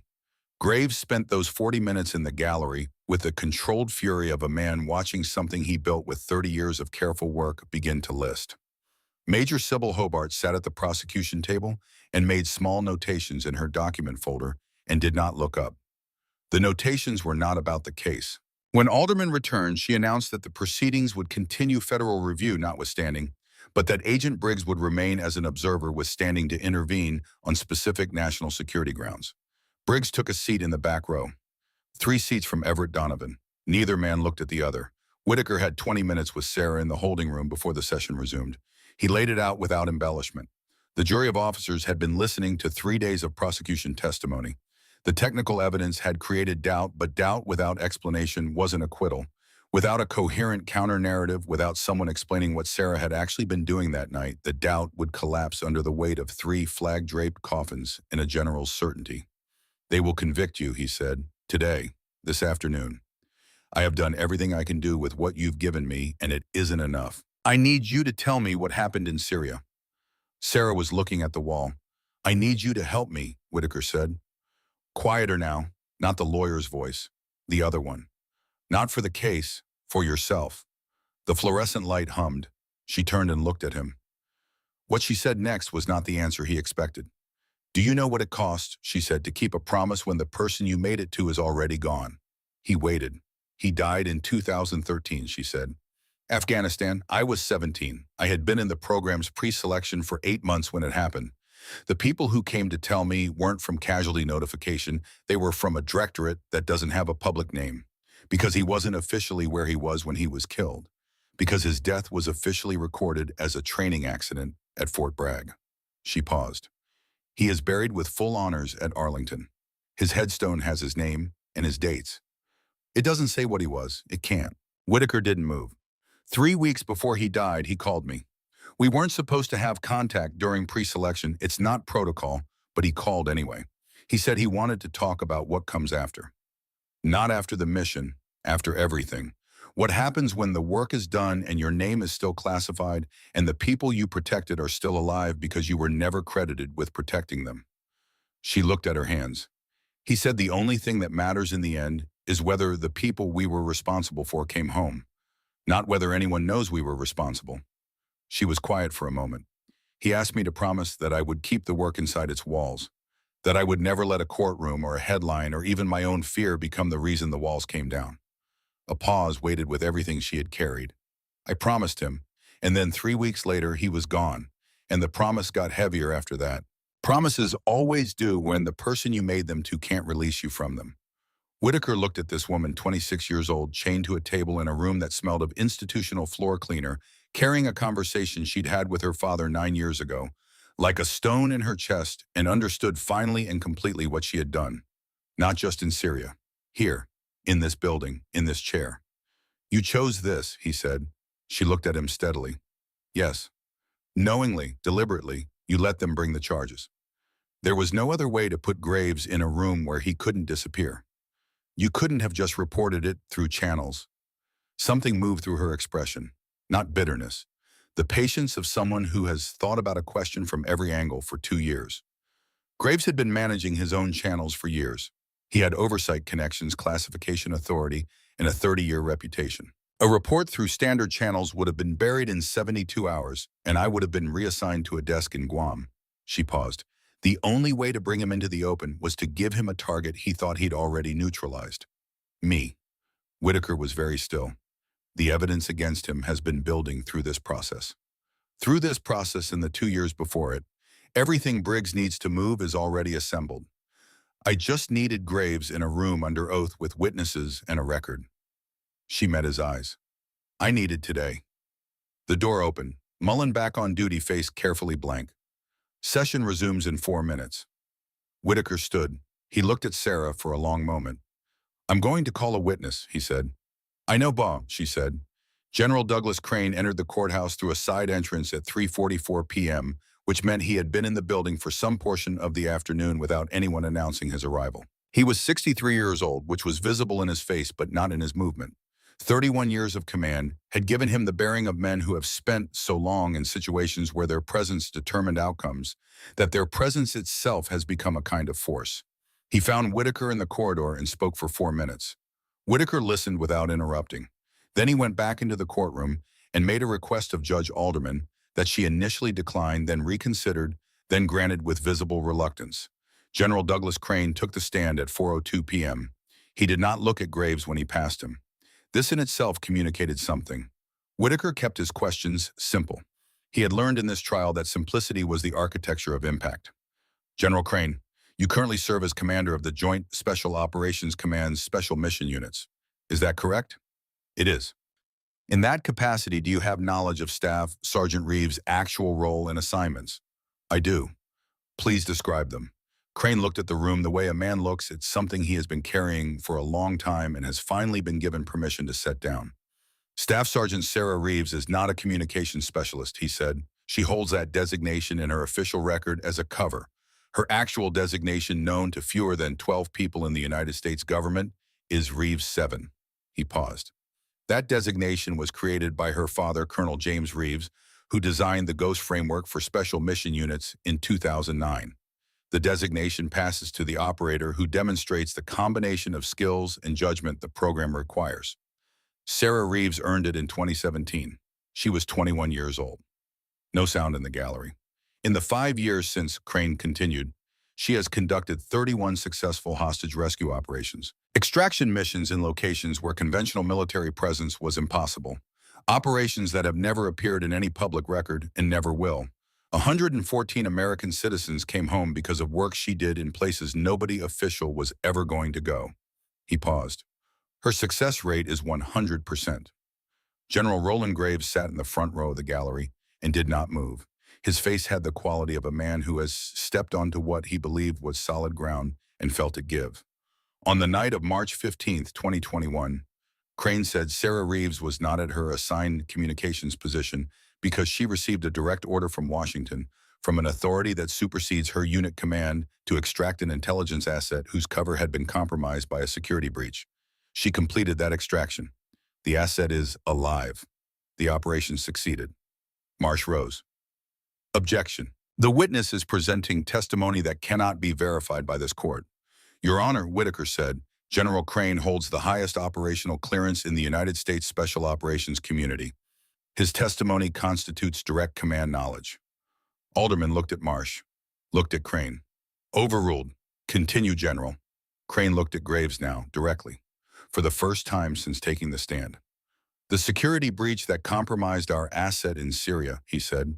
Graves spent those 40 minutes in the gallery with the controlled fury of a man watching something he built with 30 years of careful work begin to list. Major Sybil Hobart sat at the prosecution table and made small notations in her document folder and did not look up. The notations were not about the case. When Alderman returned, she announced that the proceedings would continue federal review notwithstanding, but that Agent Briggs would remain as an observer with standing to intervene on specific national security grounds. Briggs took a seat in the back row. 3 seats from Everett Donovan. Neither man looked at the other. Whitaker had 20 minutes with Sarah in the holding room before the session resumed. He laid it out without embellishment. The jury of officers had been listening to 3 days of prosecution testimony. The technical evidence had created doubt, but doubt without explanation was an acquittal. Without a coherent counter-narrative, without someone explaining what Sarah had actually been doing that night, the doubt would collapse under the weight of 3 flag-draped coffins in a general's certainty. They will convict you, he said, today, this afternoon. I have done everything I can do with what you've given me, and it isn't enough. I need you to tell me what happened in Syria. Sarah was looking at the wall. I need you to help me, Whitaker said. Quieter now, not the lawyer's voice, the other one. Not for the case, for yourself. The fluorescent light hummed. She turned and looked at him. What she said next was not the answer he expected. Do you know what it costs, she said, to keep a promise when the person you made it to is already gone? He waited. He died in 2013, she said. Afghanistan, I was 17. I had been in the program's pre-selection for 8 months when it happened. The people who came to tell me weren't from casualty notification. They were from a directorate that doesn't have a public name. Because he wasn't officially where he was when he was killed. Because his death was officially recorded as a training accident at Fort Bragg. She paused. He is buried with full honors at Arlington. His headstone has his name and his dates. It doesn't say what he was. It can't. Whitaker didn't move. 3 weeks before he died, he called me. We weren't supposed to have contact during pre-selection. It's not protocol, but he called anyway. He said he wanted to talk about what comes after. Not after the mission, after everything. What happens when the work is done and your name is still classified and the people you protected are still alive because you were never credited with protecting them. She looked at her hands. He said the only thing that matters in the end is whether the people we were responsible for came home, not whether anyone knows we were responsible. She was quiet for a moment. He asked me to promise that I would keep the work inside its walls, that I would never let a courtroom or a headline or even my own fear become the reason the walls came down. A pause waited with everything she had carried. I promised him, and then 3 weeks later he was gone, and the promise got heavier after that. Promises always do when the person you made them to can't release you from them. Whitaker looked at this woman, 26 years old, chained to a table in a room that smelled of institutional floor cleaner, carrying a conversation she'd had with her father 9 years ago, like a stone in her chest, and understood finally and completely what she had done. Not just in Syria. Here, in this building, in this chair. You chose this, he said. She looked at him steadily. Yes. Knowingly, deliberately, You let them bring the charges. There was no other way to put Graves in a room where he couldn't disappear. You couldn't have just reported it through channels. Something moved through her expression, not bitterness. The patience of someone who has thought about a question from every angle for 2 years. Graves had been managing his own channels for years. He had oversight connections, classification authority, and a 30-year reputation. A report through standard channels would have been buried in 72 hours, and I would have been reassigned to a desk in Guam. She paused. The only way to bring him into the open was to give him a target he thought he'd already neutralized. Me. Whitaker was very still. The evidence against him has been building through this process. Through this process and the 2 years before it, everything Briggs needs to move is already assembled. I just needed Graves in a room under oath with witnesses and a record. She met his eyes. I needed today. The door opened. Mullen, back on duty, face carefully blank. Session resumes in 4 minutes. Whitaker stood. He looked at Sarah for a long moment. I'm going to call a witness, he said. I know, Bob, she said. General Douglas Crane entered the courthouse through a side entrance at 3:44 p.m., which meant he had been in the building for some portion of the afternoon without anyone announcing his arrival. He was 63 years old, which was visible in his face but not in his movement. 31 years of command had given him the bearing of men who have spent so long in situations where their presence determined outcomes, that their presence itself has become a kind of force. He found Whitaker in the corridor and spoke for 4 minutes. Whitaker listened without interrupting. Then he went back into the courtroom and made a request of Judge Alderman that she initially declined, then reconsidered, then granted with visible reluctance. General Douglas Crane took the stand at 4:02 p.m. He did not look at Graves when he passed him. This in itself communicated something. Whitaker kept his questions simple. He had learned in this trial that simplicity was the architecture of impact. General Crane, you currently serve as commander of the Joint Special Operations Command's Special Mission Units. Is that correct? It is. In that capacity, do you have knowledge of Staff Sergeant Reeves' actual role and assignments? I do. Please describe them. Crane looked at the room the way a man looks at something he has been carrying for a long time and has finally been given permission to set down. Staff Sergeant Sarah Reeves is not a communications specialist, he said. She holds that designation in her official record as a cover. Her actual designation, known to fewer than 12 people in the United States government, is Reeves 7. He paused. That designation was created by her father, Colonel James Reeves, who designed the GHOST framework for special mission units in 2009. The designation passes to the operator, who demonstrates the combination of skills and judgment the program requires. Sarah Reeves earned it in 2017. She was 21 years old. No sound in the gallery. In the 5 years since, Crane continued, she has conducted 31 successful hostage rescue operations. Extraction missions in locations where conventional military presence was impossible. Operations that have never appeared in any public record and never will. 114 American citizens came home because of work she did in places nobody official was ever going to go. He paused. Her success rate is 100%. General Roland Graves sat in the front row of the gallery and did not move. His face had the quality of a man who has stepped onto what he believed was solid ground and felt it give. On the night of March 15, 2021, Crane said Sarah Reeves was not at her assigned communications position because she received a direct order from Washington, from an authority that supersedes her unit command, to extract an intelligence asset whose cover had been compromised by a security breach. She completed that extraction. The asset is alive. The operation succeeded. Marsh rose. Objection. The witness is presenting testimony that cannot be verified by this court. Your Honor, Whitaker said, General Crane holds the highest operational clearance in the United States Special Operations community. His testimony constitutes direct command knowledge. Alderman looked at Marsh, looked at Crane. Overruled. Continue, General. Crane looked at Graves now, directly, for the first time since taking the stand. The security breach that compromised our asset in Syria, he said,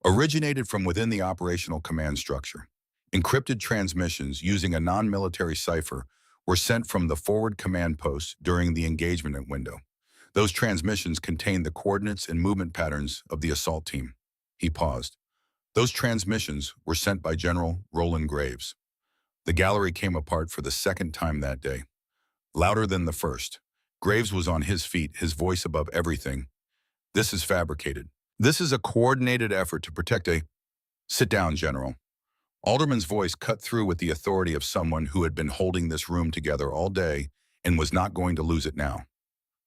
originated from within the operational command structure. Encrypted transmissions using a non-military cipher were sent from the forward command post during the engagement window. Those transmissions contained the coordinates and movement patterns of the assault team. He paused. Those transmissions were sent by General Roland Graves. The gallery came apart for the second time that day. Louder than the first. Graves was on his feet, his voice above everything. This is fabricated. This is a coordinated effort to protect a Sit down, General. Alderman's voice cut through with the authority of someone who had been holding this room together all day and was not going to lose it now.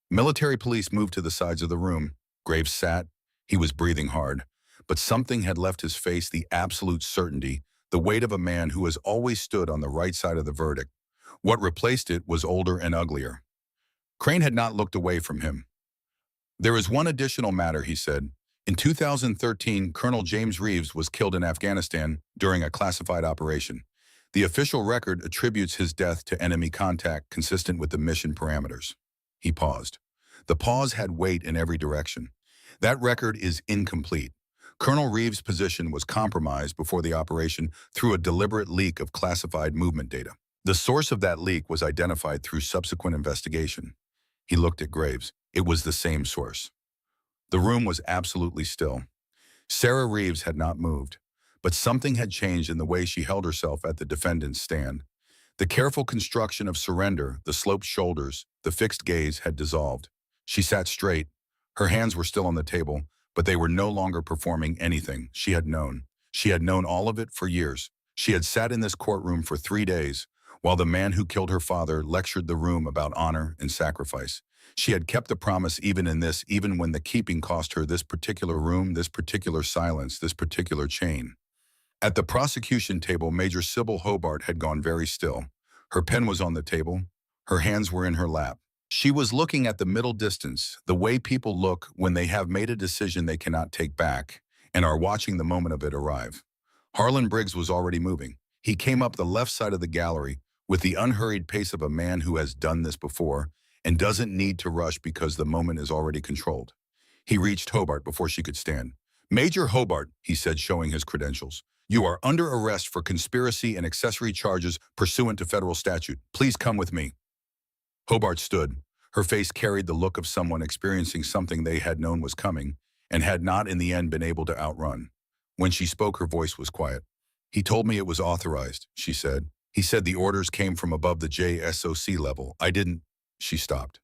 Military police moved to the sides of the room. Graves sat. He was breathing hard. But something had left his face, the absolute certainty, the weight of a man who has always stood on the right side of the verdict. What replaced it was older and uglier. Crane had not looked away from him. There is one additional matter, he said. In 2013, Colonel James Reeves was killed in Afghanistan during a classified operation. The official record attributes his death to enemy contact consistent with the mission parameters. He paused. The pause had weight in every direction. That record is incomplete. Colonel Reeves' position was compromised before the operation through a deliberate leak of classified movement data. The source of that leak was identified through subsequent investigation. He looked at Graves. It was the same source. The room was absolutely still. Sarah Reeves had not moved, but something had changed in the way she held herself at the defendant's stand. The careful construction of surrender, the sloped shoulders, the fixed gaze had dissolved. She sat straight. Her hands were still on the table, but they were no longer performing anything. She had known. She had known all of it for years. She had sat in this courtroom for 3 days, while the man who killed her father lectured the room about honor and sacrifice. She had kept the promise even in this, even when the keeping cost her this particular room, this particular silence, this particular chain. At the prosecution table, Major Sybil Hobart had gone very still. Her pen was on the table. Her hands were in her lap. She was looking at the middle distance, the way people look when they have made a decision they cannot take back and are watching the moment of it arrive. Harlan Briggs was already moving. He came up the left side of the gallery with the unhurried pace of a man who has done this before and doesn't need to rush because the moment is already controlled. He reached Hobart before she could stand. "Major Hobart," he said, showing his credentials, "you are under arrest for conspiracy and accessory charges pursuant to federal statute. Please come with me." Hobart stood. Her face carried the look of someone experiencing something they had known was coming and had not in the end been able to outrun. When she spoke, her voice was quiet. "He told me it was authorized," she said. "He said the orders came from above the JSOC level. I didn't." She stopped.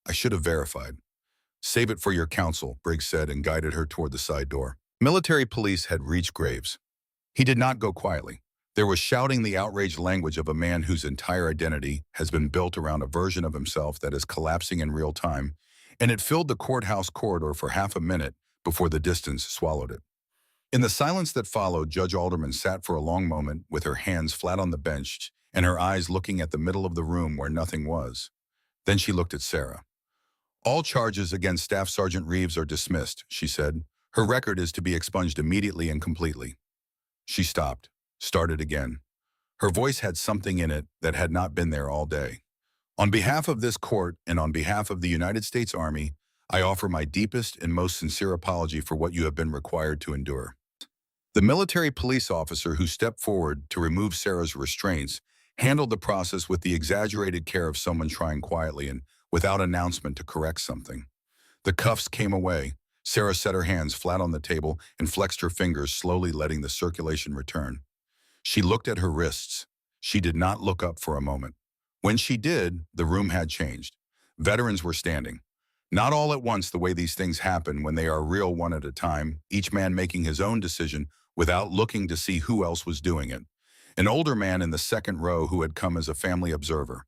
"I should have verified." "Save it for your counsel," Briggs said and guided her toward the side door. Military police had reached Graves. He did not go quietly. There was shouting, the outraged language of a man whose entire identity has been built around a version of himself that is collapsing in real time, and it filled the courthouse corridor for half a minute before the distance swallowed it. In the silence that followed, Judge Alderman sat for a long moment with her hands flat on the bench and her eyes looking at the middle of the room where nothing was. Then she looked at Sarah. "All charges against Staff Sergeant Reeves are dismissed," she said. "Her record is to be expunged immediately and completely." She stopped, started again. Her voice had something in it that had not been there all day. "On behalf of this court and on behalf of the United States Army, I offer my deepest and most sincere apology for what you have been required to endure." The military police officer who stepped forward to remove Sarah's restraints handled the process with the exaggerated care of someone trying quietly and without announcement to correct something. The cuffs came away. Sarah set her hands flat on the table and flexed her fingers, slowly letting the circulation return. She looked at her wrists. She did not look up for a moment. When she did, the room had changed. Veterans were standing. Not all at once, the way these things happen when they are real, one at a time, each man making his own decision without looking to see who else was doing it. An older man in the second row who had come as a family observer.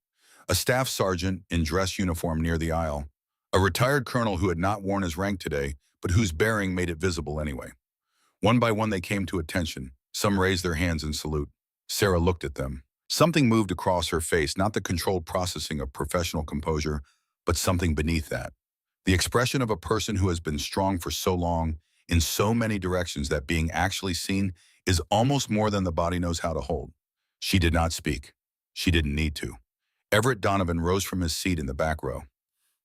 A staff sergeant in dress uniform near the aisle. A retired colonel who had not worn his rank today, but whose bearing made it visible anyway. One by one they came to attention. Some raised their hands in salute. Sarah looked at them. Something moved across her face, not the controlled processing of professional composure, but something beneath that. The expression of a person who has been strong for so long, in so many directions that being actually seen is almost more than the body knows how to hold. She did not speak. She didn't need to. Everett Donovan rose from his seat in the back row.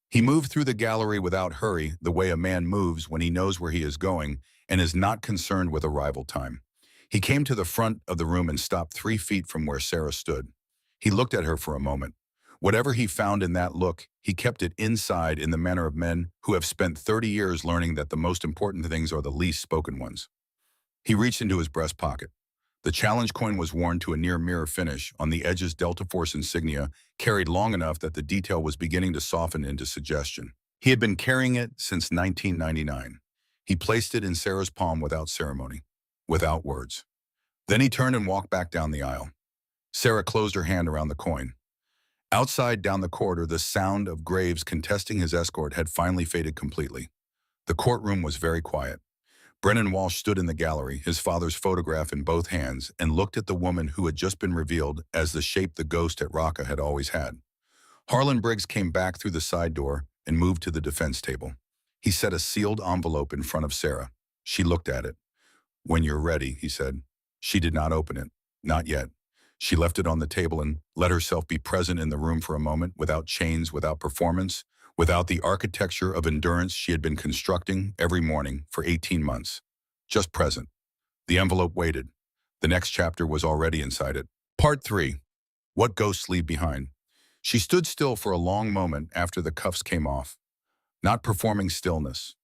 He moved through the gallery without hurry, the way a man moves when he knows where he is going and is not concerned with arrival time. He came to the front of the room and stopped 3 feet from where Sarah stood. He looked at her for a moment. Whatever he found in that look, he kept it inside in the manner of men who have spent 30 years learning that the most important things are the least spoken ones. He reached into his breast pocket. The challenge coin was worn to a near mirror finish on the edges, Delta Force insignia, carried long enough that the detail was beginning to soften into suggestion. He had been carrying it since 1999. He placed it in Sarah's palm without ceremony. without words. Then he turned and walked back down the aisle. Sarah closed her hand around the coin. Outside down the corridor, the sound of Graves contesting his escort had finally faded completely. The courtroom was very quiet. Brennan Walsh stood in the gallery, his father's photograph in both hands, and looked at the woman who had just been revealed as the shape the ghost at Raqqa had always had. Harlan Briggs came back through the side door and moved to the defense table. He set a sealed envelope in front of Sarah. She looked at it. "When you're ready," he said. She did not open it. Not yet. She left it on the table and let herself be present in the room for a moment, without chains, without performance, without the architecture of endurance she had been constructing every morning for 18 months. Just present. The envelope waited. The next chapter was already inside it. Part 3. What Ghosts Leave Behind. She stood still for a long moment after the cuffs came off. Not performing stillness.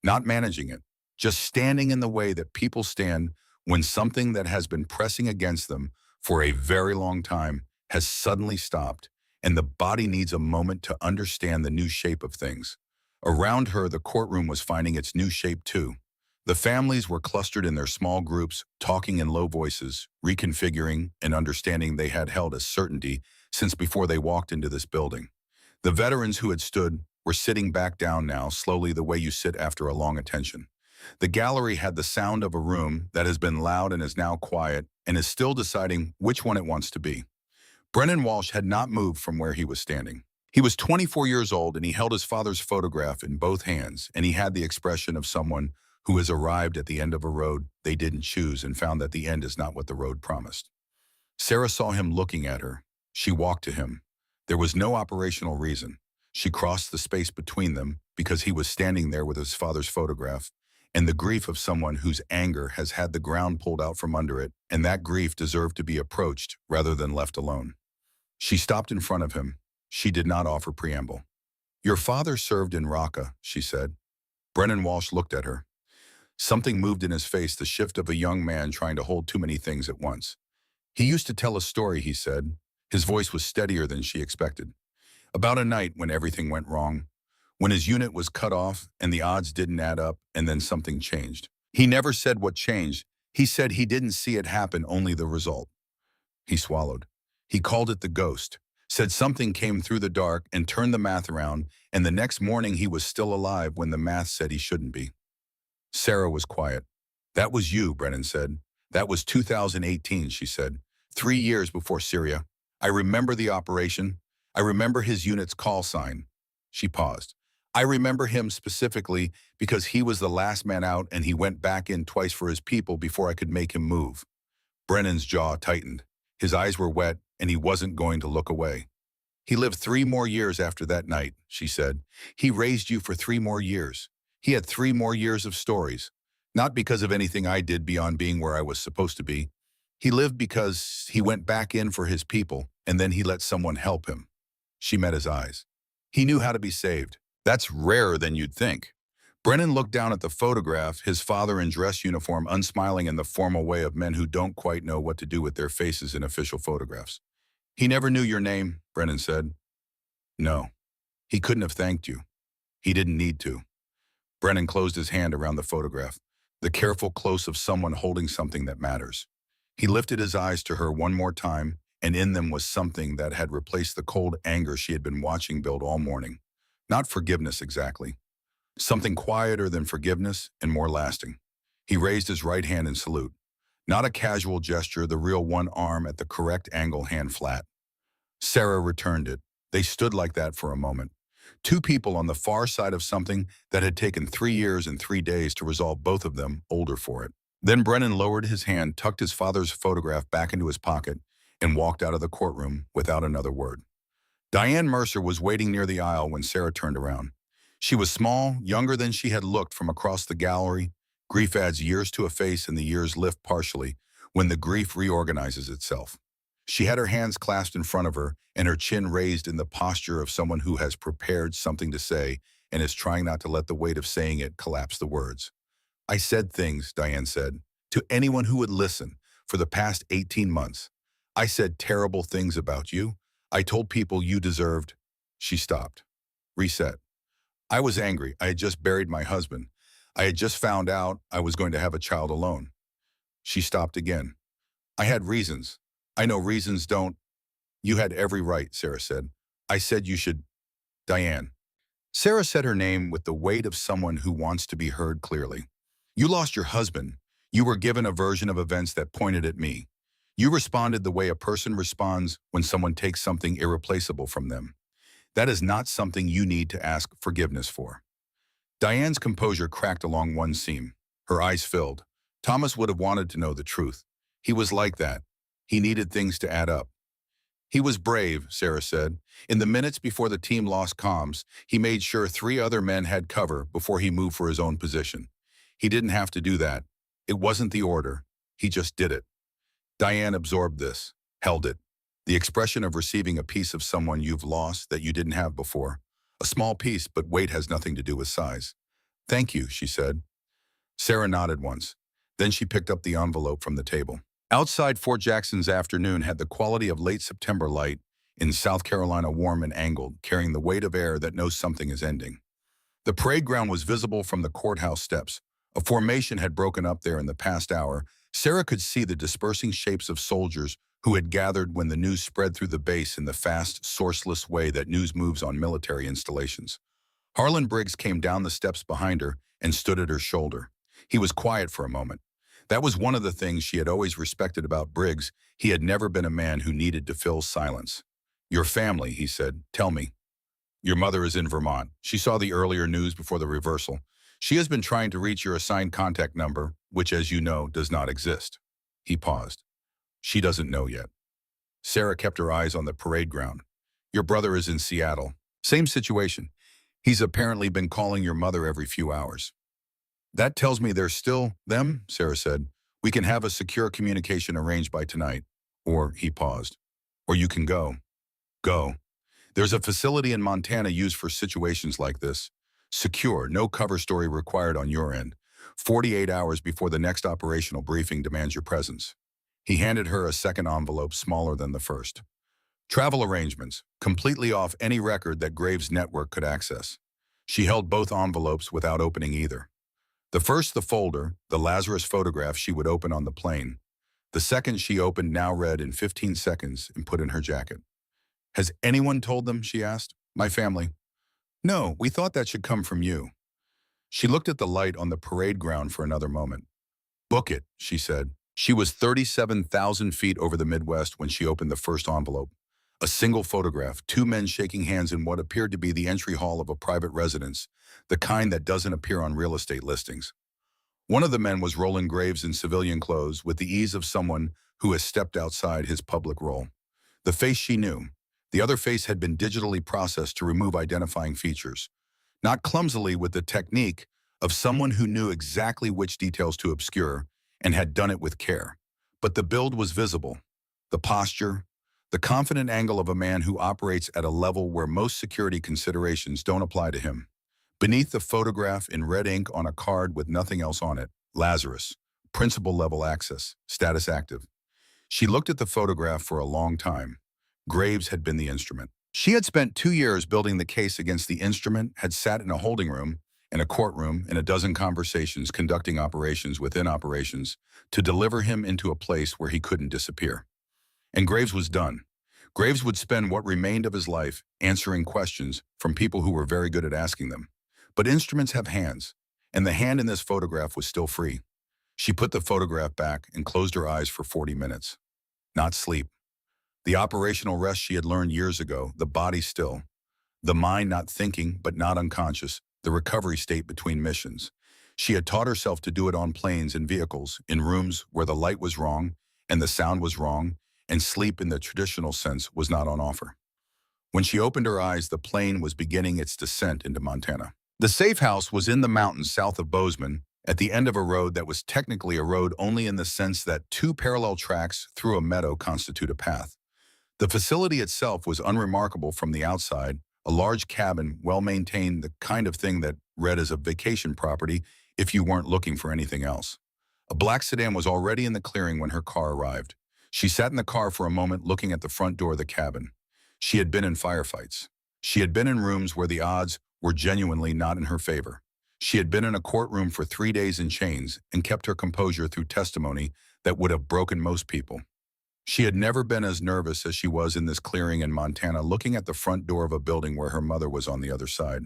Not managing it. Just standing in the way that people stand when something that has been pressing against them for a very long time has suddenly stopped, and the body needs a moment to understand the new shape of things. Around her, the courtroom was finding its new shape too. The families were clustered in their small groups, talking in low voices, reconfiguring and understanding they had held as certainty since before they walked into this building. The veterans who had stood were sitting back down now, slowly, the way you sit after a long attention. The gallery had the sound of a room that has been loud and is now quiet and is still deciding which one it wants to be. Brennan Walsh had not moved from where he was standing. He was 24 years old and he held his father's photograph in both hands, and he had the expression of someone who has arrived at the end of a road they didn't choose and found that the end is not what the road promised. Sarah saw him looking at her. She walked to him. There was no operational reason. She crossed the space between them because he was standing there with his father's photograph, and the grief of someone whose anger has had the ground pulled out from under it, and that grief deserved to be approached rather than left alone. She stopped in front of him. She did not offer preamble. "Your father served in Raqqa," she said. Brennan Walsh looked at her. Something moved in his face, the shift of a young man trying to hold too many things at once. "He used to tell a story," he said. His voice was steadier than she expected. "About a night when everything went wrong. When his unit was cut off and the odds didn't add up, and then something changed. He never said what changed. He said he didn't see it happen, only the result." He swallowed. "He called it the ghost. Said something came through the dark and turned the math around, and the next morning he was still alive when the math said he shouldn't be." Sarah was quiet. "That was you," Brennan said. "That was 2018, she said. 3 years before Syria. I remember the operation. I remember his unit's call sign." She paused. "I remember him specifically because he was the last man out and he went back in twice for his people before I could make him move." Brennan's jaw tightened. His eyes were wet and he wasn't going to look away. "He lived 3 more years after that night," she said. "He raised you for 3 more years. He had 3 more years of stories. Not because of anything I did beyond being where I was supposed to be. He lived because he went back in for his people, and then he let someone help him." She met his eyes. "He knew how to be saved. That's rarer than you'd think." Brennan looked down at the photograph, his father in dress uniform, unsmiling in the formal way of men who don't quite know what to do with their faces in official photographs. "He never knew your name," Brennan said. "No. He couldn't have thanked you. He didn't need to." Brennan closed his hand around the photograph, the careful close of someone holding something that matters. He lifted his eyes to her one more time, and in them was something that had replaced the cold anger she had been watching build all morning. Not forgiveness exactly. Something quieter than forgiveness and more lasting. He raised his right hand in salute. Not a casual gesture, the real one arm at the correct angle, hand flat. Sarah returned it. They stood like that for a moment. 2 people on the far side of something that had taken 3 years and 3 days to resolve, both of them older for it. Then Brennan lowered his hand, tucked his father's photograph back into his pocket, and walked out of the courtroom without another word. Diane Mercer was waiting near the aisle when Sarah turned around. She was small, younger than she had looked from across the gallery. Grief adds years to a face, and the years lift partially when the grief reorganizes itself. She had her hands clasped in front of her and her chin raised in the posture of someone who has prepared something to say and is trying not to let the weight of saying it collapse the words. "I said things," Diane said, "to anyone who would listen for the past 18 months. I said terrible things about you. I told people you deserved." She stopped. Reset. "I was angry. I had just buried my husband. I had just found out I was going to have a child alone. She stopped again. I had reasons. I know reasons don't. You had every right, Sarah said. I said you should. Diane. Sarah said her name with the weight of someone who wants to be heard clearly. You lost your husband. You were given a version of events that pointed at me. You responded the way a person responds when someone takes something irreplaceable from them. That is not something you need to ask forgiveness for. Diane's composure cracked along one seam. Her eyes filled. Thomas would have wanted to know the truth. He was like that. He needed things to add up. He was brave, Sarah said. In the minutes before the team lost comms, he made sure 3 other men had cover before he moved for his own position. He didn't have to do that. It wasn't the order. He just did it. Diane absorbed this, held it. The expression of receiving a piece of someone you've lost that you didn't have before. A small piece, but weight has nothing to do with size. Thank you, she said. Sarah nodded once. Then she picked up the envelope from the table. Outside Fort Jackson's afternoon had the quality of late September light, in South Carolina warm and angled, carrying the weight of air that knows something is ending. The parade ground was visible from the courthouse steps. A formation had broken up there in the past hour. Sarah could see the dispersing shapes of soldiers who had gathered when the news spread through the base in the fast, sourceless way that news moves on military installations. Harlan Briggs came down the steps behind her and stood at her shoulder. He was quiet for a moment. That was one of the things she had always respected about Briggs. He had never been a man who needed to fill silence. Your family, he said. Tell me. Your mother is in Vermont. She saw the earlier news before the reversal. She has been trying to reach your assigned contact number, which, as you know, does not exist. He paused. She doesn't know yet. Sarah kept her eyes on the parade ground. Your brother is in Seattle. Same situation. He's apparently been calling your mother every few hours. That tells me they're still them, Sarah said. We can have a secure communication arranged by tonight. Or, he paused. Or you can go. Go. There's a facility in Montana used for situations like this. Secure, no cover story required on your end. 48 hours before the next operational briefing demands your presence. He handed her a second envelope smaller than the first. Travel arrangements, completely off any record that Graves' network could access. She held both envelopes without opening either. The first, the folder, the Lazarus photograph she would open on the plane. The second she opened now read in 15 seconds and put in her jacket. Has anyone told them, she asked. My family. No, we thought that should come from you. She looked at the light on the parade ground for another moment. Book it, she said. She was 37,000 feet over the Midwest when she opened the first envelope. A single photograph, 2 men shaking hands in what appeared to be the entry hall of a private residence, the kind that doesn't appear on real estate listings. One of the men was Roland Graves in civilian clothes with the ease of someone who has stepped outside his public role. The face she knew. The other face had been digitally processed to remove identifying features. Not clumsily, with the technique of someone who knew exactly which details to obscure and had done it with care. But the build was visible. The posture, the confident angle of a man who operates at a level where most security considerations don't apply to him. Beneath the photograph in red ink on a card with nothing else on it, Lazarus, principal level access, status active. She looked at the photograph for a long time. Graves had been the instrument. She had spent 2 years building the case against the instrument, had sat in a holding room, in a courtroom, in a dozen conversations, conducting operations within operations, to deliver him into a place where he couldn't disappear. And Graves was done. Graves would spend what remained of his life answering questions from people who were very good at asking them. But instruments have hands, and the hand in this photograph was still free. She put the photograph back and closed her eyes for 40 minutes. Not sleep. The operational rest she had learned years ago, the body still. The mind not thinking, but not unconscious, the recovery state between missions. She had taught herself to do it on planes and vehicles, in rooms where the light was wrong and the sound was wrong, and sleep in the traditional sense was not on offer. When she opened her eyes, the plane was beginning its descent into Montana. The safe house was in the mountains south of Bozeman, at the end of a road that was technically a road only in the sense that 2 parallel tracks through a meadow constitute a path. The facility itself was unremarkable from the outside, a large cabin, well-maintained, the kind of thing that read as a vacation property if you weren't looking for anything else. A black sedan was already in the clearing when her car arrived. She sat in the car for a moment looking at the front door of the cabin. She had been in firefights. She had been in rooms where the odds were genuinely not in her favor. She had been in a courtroom for 3 days in chains and kept her composure through testimony that would have broken most people. She had never been as nervous as she was in this clearing in Montana, looking at the front door of a building where her mother was on the other side.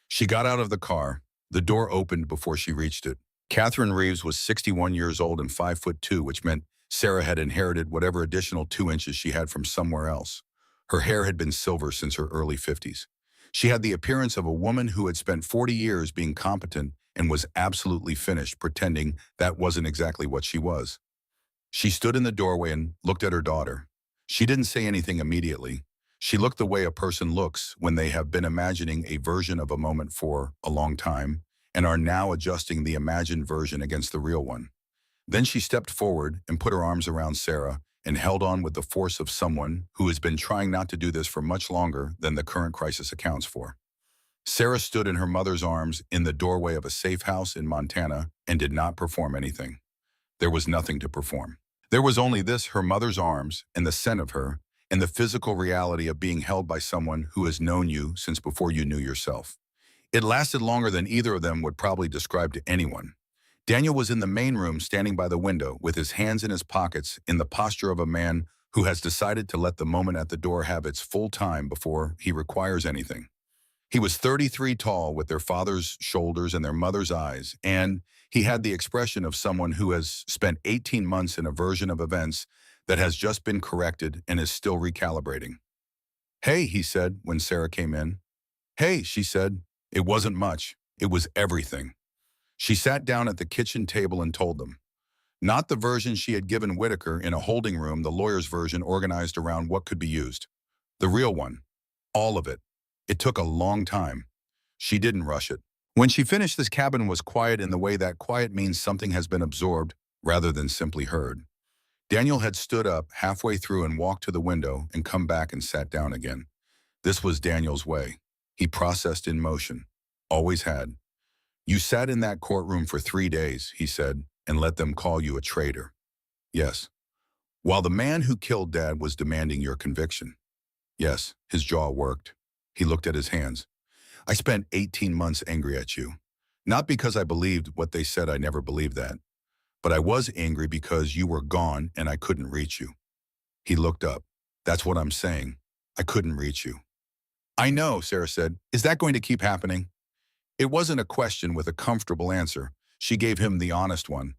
She got out of the car. The door opened before she reached it. Catherine Reeves was 61 years old and 5'2", which meant Sarah had inherited whatever additional 2 inches she had from somewhere else. Her hair had been silver since her early 50s. She had the appearance of a woman who had spent 40 years being competent and was absolutely finished, pretending that wasn't exactly what she was. She stood in the doorway and looked at her daughter. She didn't say anything immediately. She looked the way a person looks when they have been imagining a version of a moment for a long time and are now adjusting the imagined version against the real one. Then she stepped forward and put her arms around Sarah and held on with the force of someone who has been trying not to do this for much longer than the current crisis accounts for. Sarah stood in her mother's arms in the doorway of a safe house in Montana and did not perform anything. There was nothing to perform. There was only this, her mother's arms, and the scent of her, and the physical reality of being held by someone who has known you since before you knew yourself. It lasted longer than either of them would probably describe to anyone. Daniel was in the main room standing by the window with his hands in his pockets in the posture of a man who has decided to let the moment at the door have its full time before he requires anything. He was 33 tall with their father's shoulders and their mother's eyes, and he had the expression of someone who has spent 18 months in a version of events that has just been corrected and is still recalibrating. "Hey," he said when Sarah came in. "Hey," she said. It wasn't much. It was everything. She sat down at the kitchen table and told them. Not the version she had given Whitaker in a holding room, the lawyer's version organized around what could be used. The real one. All of it. It took a long time. She didn't rush it. When she finished, this cabin was quiet in the way that quiet means something has been absorbed rather than simply heard. Daniel had stood up halfway through and walked to the window and come back and sat down again. This was Daniel's way. He processed in motion. Always had. "You sat in that courtroom for 3 days," he said, "and let them call you a traitor." "Yes." "While the man who killed Dad was demanding your conviction." "Yes." His jaw worked. He looked at his hands. "I spent 18 months angry at you. Not because I believed what they said, I never believed that. But I was angry because you were gone and I couldn't reach you." He looked up. "That's what I'm saying. I couldn't reach you." "I know," Sarah said. "Is that going to keep happening?" It wasn't a question with a comfortable answer. She gave him the honest one.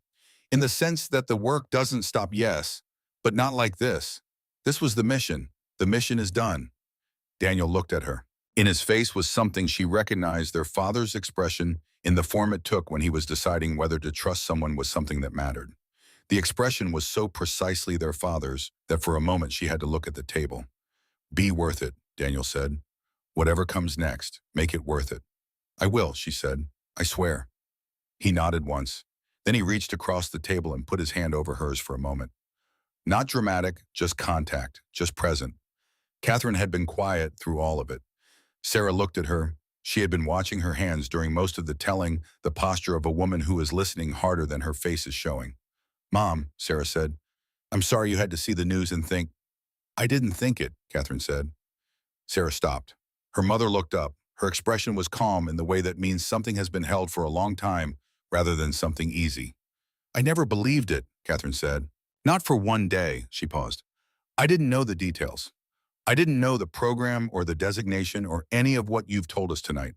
"In the sense that the work doesn't stop, yes, but not like this. This was the mission. The mission is done." Daniel looked at her. In his face was something she recognized, their father's expression in the form it took when he was deciding whether to trust someone with something that mattered. The expression was so precisely their father's that for a moment she had to look at the table. "Be worth it," Daniel said. "Whatever comes next, make it worth it." "I will," she said. "I swear." He nodded once. Then he reached across the table and put his hand over hers for a moment. Not dramatic, just contact, just present. Catherine had been quiet through all of it. Sarah looked at her. She had been watching her hands during most of the telling, the posture of a woman who is listening harder than her face is showing. "Mom," Sarah said, "I'm sorry you had to see the news and think." "I didn't think it," Catherine said. Sarah stopped. Her mother looked up. Her expression was calm in the way that means something has been held for a long time rather than something easy. "I never believed it," Catherine said. "Not for one day," she paused. "I didn't know the details. I didn't know the program or the designation or any of what you've told us tonight.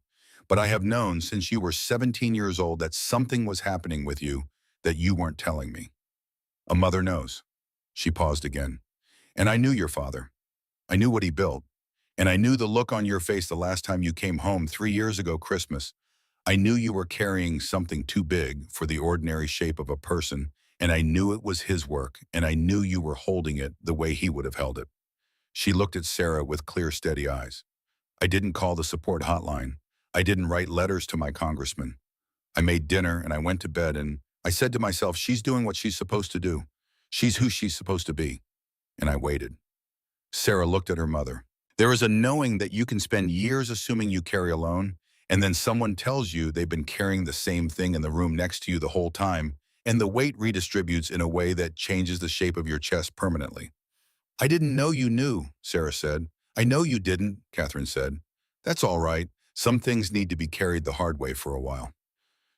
But I have known since you were 17 years old that something was happening with you that you weren't telling me. A mother knows." She paused again. "And I knew your father. I knew what he built. And I knew the look on your face the last time you came home 3 years ago Christmas. I knew you were carrying something too big for the ordinary shape of a person, and I knew it was his work, and I knew you were holding it the way he would have held it." She looked at Sarah with clear, steady eyes. "I didn't call the support hotline. I didn't write letters to my congressman. I made dinner and I went to bed and I said to myself, she's doing what she's supposed to do. She's who she's supposed to be." And I waited. Sarah looked at her mother. There is a knowing that you can spend years assuming you carry alone, and then someone tells you they've been carrying the same thing in the room next to you the whole time, and the weight redistributes in a way that changes the shape of your chest permanently. "I didn't know you knew," Sarah said. "I know you didn't," Catherine said. "That's all right. Some things need to be carried the hard way for a while."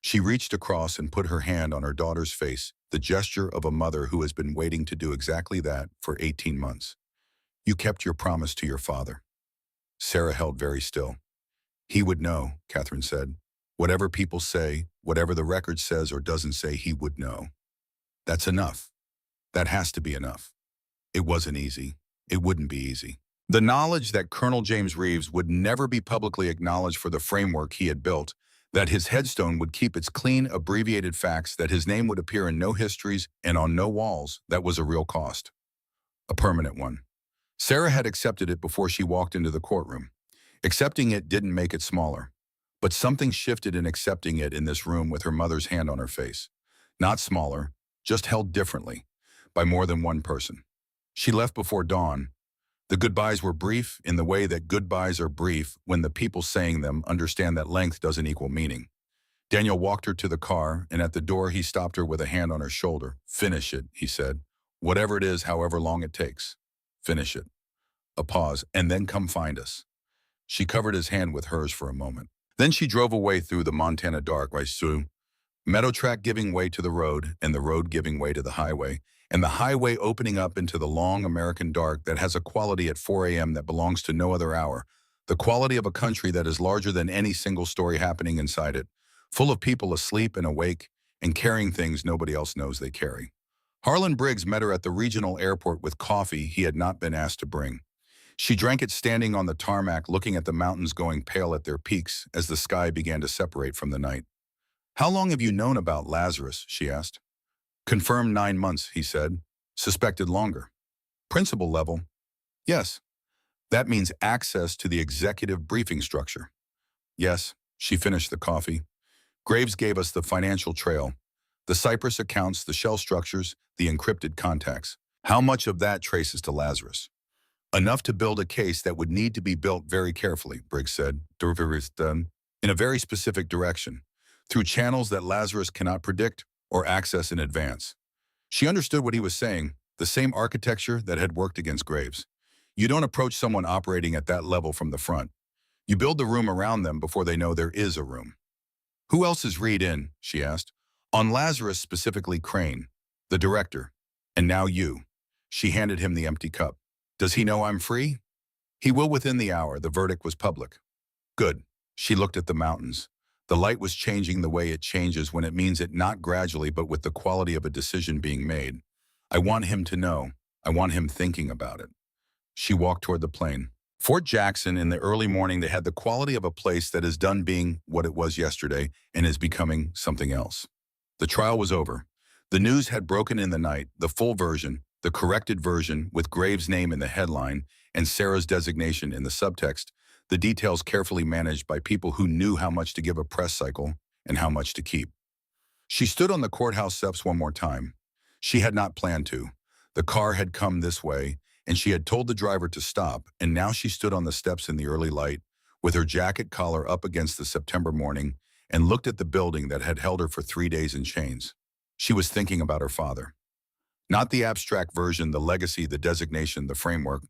She reached across and put her hand on her daughter's face, the gesture of a mother who has been waiting to do exactly that for 18 months. You kept your promise to your father. Sarah held very still. He would know, Catherine said. Whatever people say, whatever the record says or doesn't say, he would know. That's enough. That has to be enough. It wasn't easy. It wouldn't be easy. The knowledge that Colonel James Reeves would never be publicly acknowledged for the framework he had built, that his headstone would keep its clean, abbreviated facts, that his name would appear in no histories and on no walls, that was a real cost. A permanent one. Sarah had accepted it before she walked into the courtroom. Accepting it didn't make it smaller. But something shifted in accepting it in this room with her mother's hand on her face. Not smaller, just held differently, by more than one person. She left before dawn. The goodbyes were brief in the way that goodbyes are brief when the people saying them understand that length doesn't equal meaning. Daniel walked her to the car, and at the door he stopped her with a hand on her shoulder. Finish it, he said. Whatever it is, however long it takes. Finish it. A pause, and then come find us. She covered his hand with hers for a moment. Then she drove away through the Montana dark, right through meadow track giving way to the road, and the road giving way to the highway, and the highway opening up into the long American dark that has a quality at 4 a.m. that belongs to no other hour, the quality of a country that is larger than any single story happening inside it, full of people asleep and awake and carrying things nobody else knows they carry. Harlan Briggs met her at the regional airport with coffee he had not been asked to bring. She drank it standing on the tarmac, looking at the mountains going pale at their peaks as the sky began to separate from the night. How long have you known about Lazarus? She asked. Confirmed 9 months, he said. Suspected longer. Principal level? Yes. That means access to the executive briefing structure. Yes, she finished the coffee. Graves gave us the financial trail, the Cyprus accounts, the shell structures, the encrypted contacts. How much of that traces to Lazarus? Enough to build a case that would need to be built very carefully, Briggs said, in a very specific direction, through channels that Lazarus cannot predict or access in advance. She understood what he was saying, the same architecture that had worked against Graves. You don't approach someone operating at that level from the front. You build the room around them before they know there is a room. Who else is Reed in? She asked. On Lazarus, specifically Crane, the director, and now you. She handed him the empty cup. Does he know I'm free? He will within the hour. The verdict was public. Good. She looked at the mountains. The light was changing the way it changes when it means it not gradually but with the quality of a decision being made. I want him to know. I want him thinking about it. She walked toward the plane. Fort Jackson, in the early morning, they had the quality of a place that is done being what it was yesterday and is becoming something else. The trial was over. The news had broken in the night, the full version, the corrected version with Graves' name in the headline and Sarah's designation in the subtext, the details carefully managed by people who knew how much to give a press cycle and how much to keep. She stood on the courthouse steps one more time. She had not planned to. The car had come this way, and she had told the driver to stop, and now she stood on the steps in the early light, with her jacket collar up against the September morning, and looked at the building that had held her for 3 days in chains. She was thinking about her father. Not the abstract version, the legacy, the designation, the framework.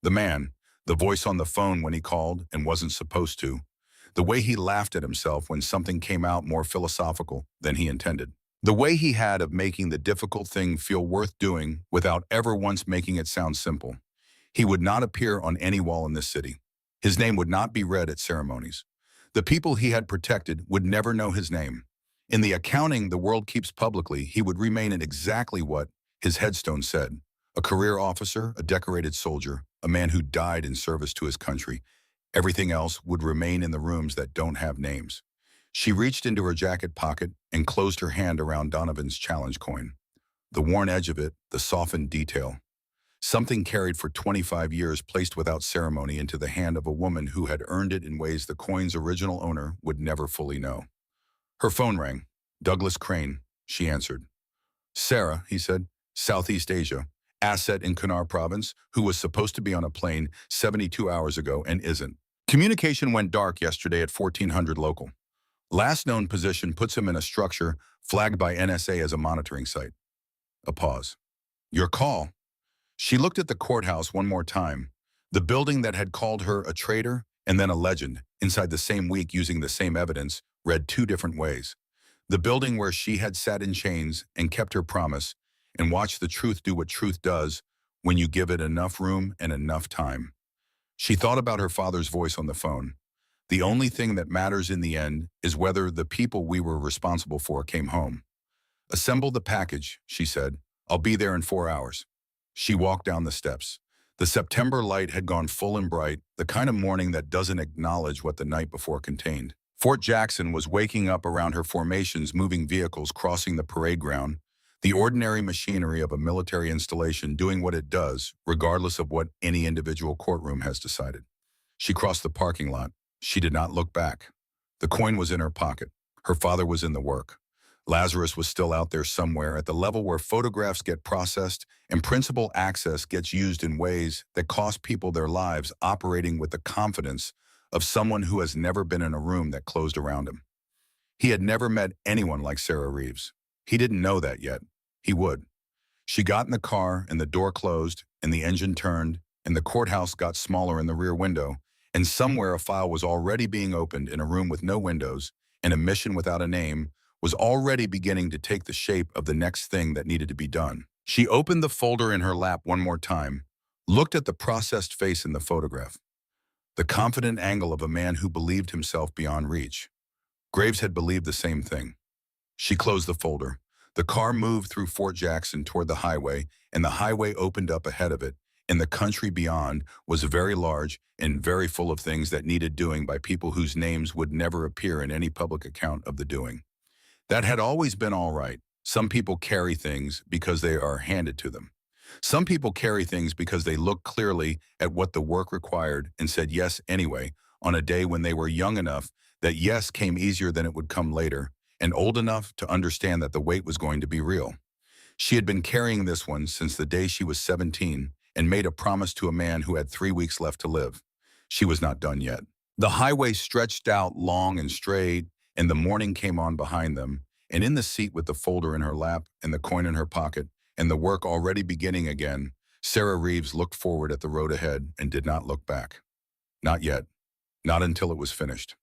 The man, the voice on the phone when he called and wasn't supposed to. The way he laughed at himself when something came out more philosophical than he intended. The way he had of making the difficult thing feel worth doing without ever once making it sound simple. He would not appear on any wall in this city. His name would not be read at ceremonies. The people he had protected would never know his name. In the accounting the world keeps publicly, he would remain in exactly what his headstone said. A career officer, a decorated soldier, a man who died in service to his country. Everything else would remain in the rooms that don't have names. She reached into her jacket pocket and closed her hand around Donovan's challenge coin. The worn edge of it, the softened detail. Something carried for 25 years placed without ceremony into the hand of a woman who had earned it in ways the coin's original owner would never fully know. Her phone rang. Douglas Crane, she answered. Sarah, he said, Southeast Asia, asset in Kunar province, who was supposed to be on a plane 72 hours ago and isn't. Communication went dark yesterday at 1400 local. Last known position puts him in a structure flagged by NSA as a monitoring site. A pause. Your call. She looked at the courthouse one more time, the building that had called her a traitor and then a legend, inside the same week using the same evidence, read 2 different ways. The building where she had sat in chains and kept her promise and watched the truth do what truth does when you give it enough room and enough time. She thought about her father's voice on the phone. The only thing that matters in the end is whether the people we were responsible for came home. Assemble the package, she said. I'll be there in 4 hours. She walked down the steps. The September light had gone full and bright, the kind of morning that doesn't acknowledge what the night before contained. Fort Jackson was waking up around her formations, moving vehicles crossing the parade ground, the ordinary machinery of a military installation doing what it does, regardless of what any individual courtroom has decided. She crossed the parking lot. She did not look back. The coin was in her pocket. Her father was in the work. Lazarus was still out there somewhere at the level where photographs get processed and principal access gets used in ways that cost people their lives, operating with the confidence of someone who has never been in a room that closed around him. He had never met anyone like Sarah Reeves. He didn't know that yet. He would. She got in the car and the door closed and the engine turned and the courthouse got smaller in the rear window, and somewhere a file was already being opened in a room with no windows, and a mission without a name was already beginning to take the shape of the next thing that needed to be done. She opened the folder in her lap one more time, looked at the processed face in the photograph, the confident angle of a man who believed himself beyond reach. Graves had believed the same thing. She closed the folder. The car moved through Fort Jackson toward the highway, and the highway opened up ahead of it, and the country beyond was very large and very full of things that needed doing by people whose names would never appear in any public account of the doing. That had always been all right. Some people carry things because they are handed to them. Some people carry things because they looked clearly at what the work required and said yes anyway on a day when they were young enough that yes came easier than it would come later, and old enough to understand that the wait was going to be real. She had been carrying this one since the day she was 17 and made a promise to a man who had 3 weeks left to live. She was not done yet. The highway stretched out long and straight, and the morning came on behind them, and in the seat with the folder in her lap and the coin in her pocket and the work already beginning again, Sarah Reeves looked forward at the road ahead and did not look back. Not yet. Not until it was finished.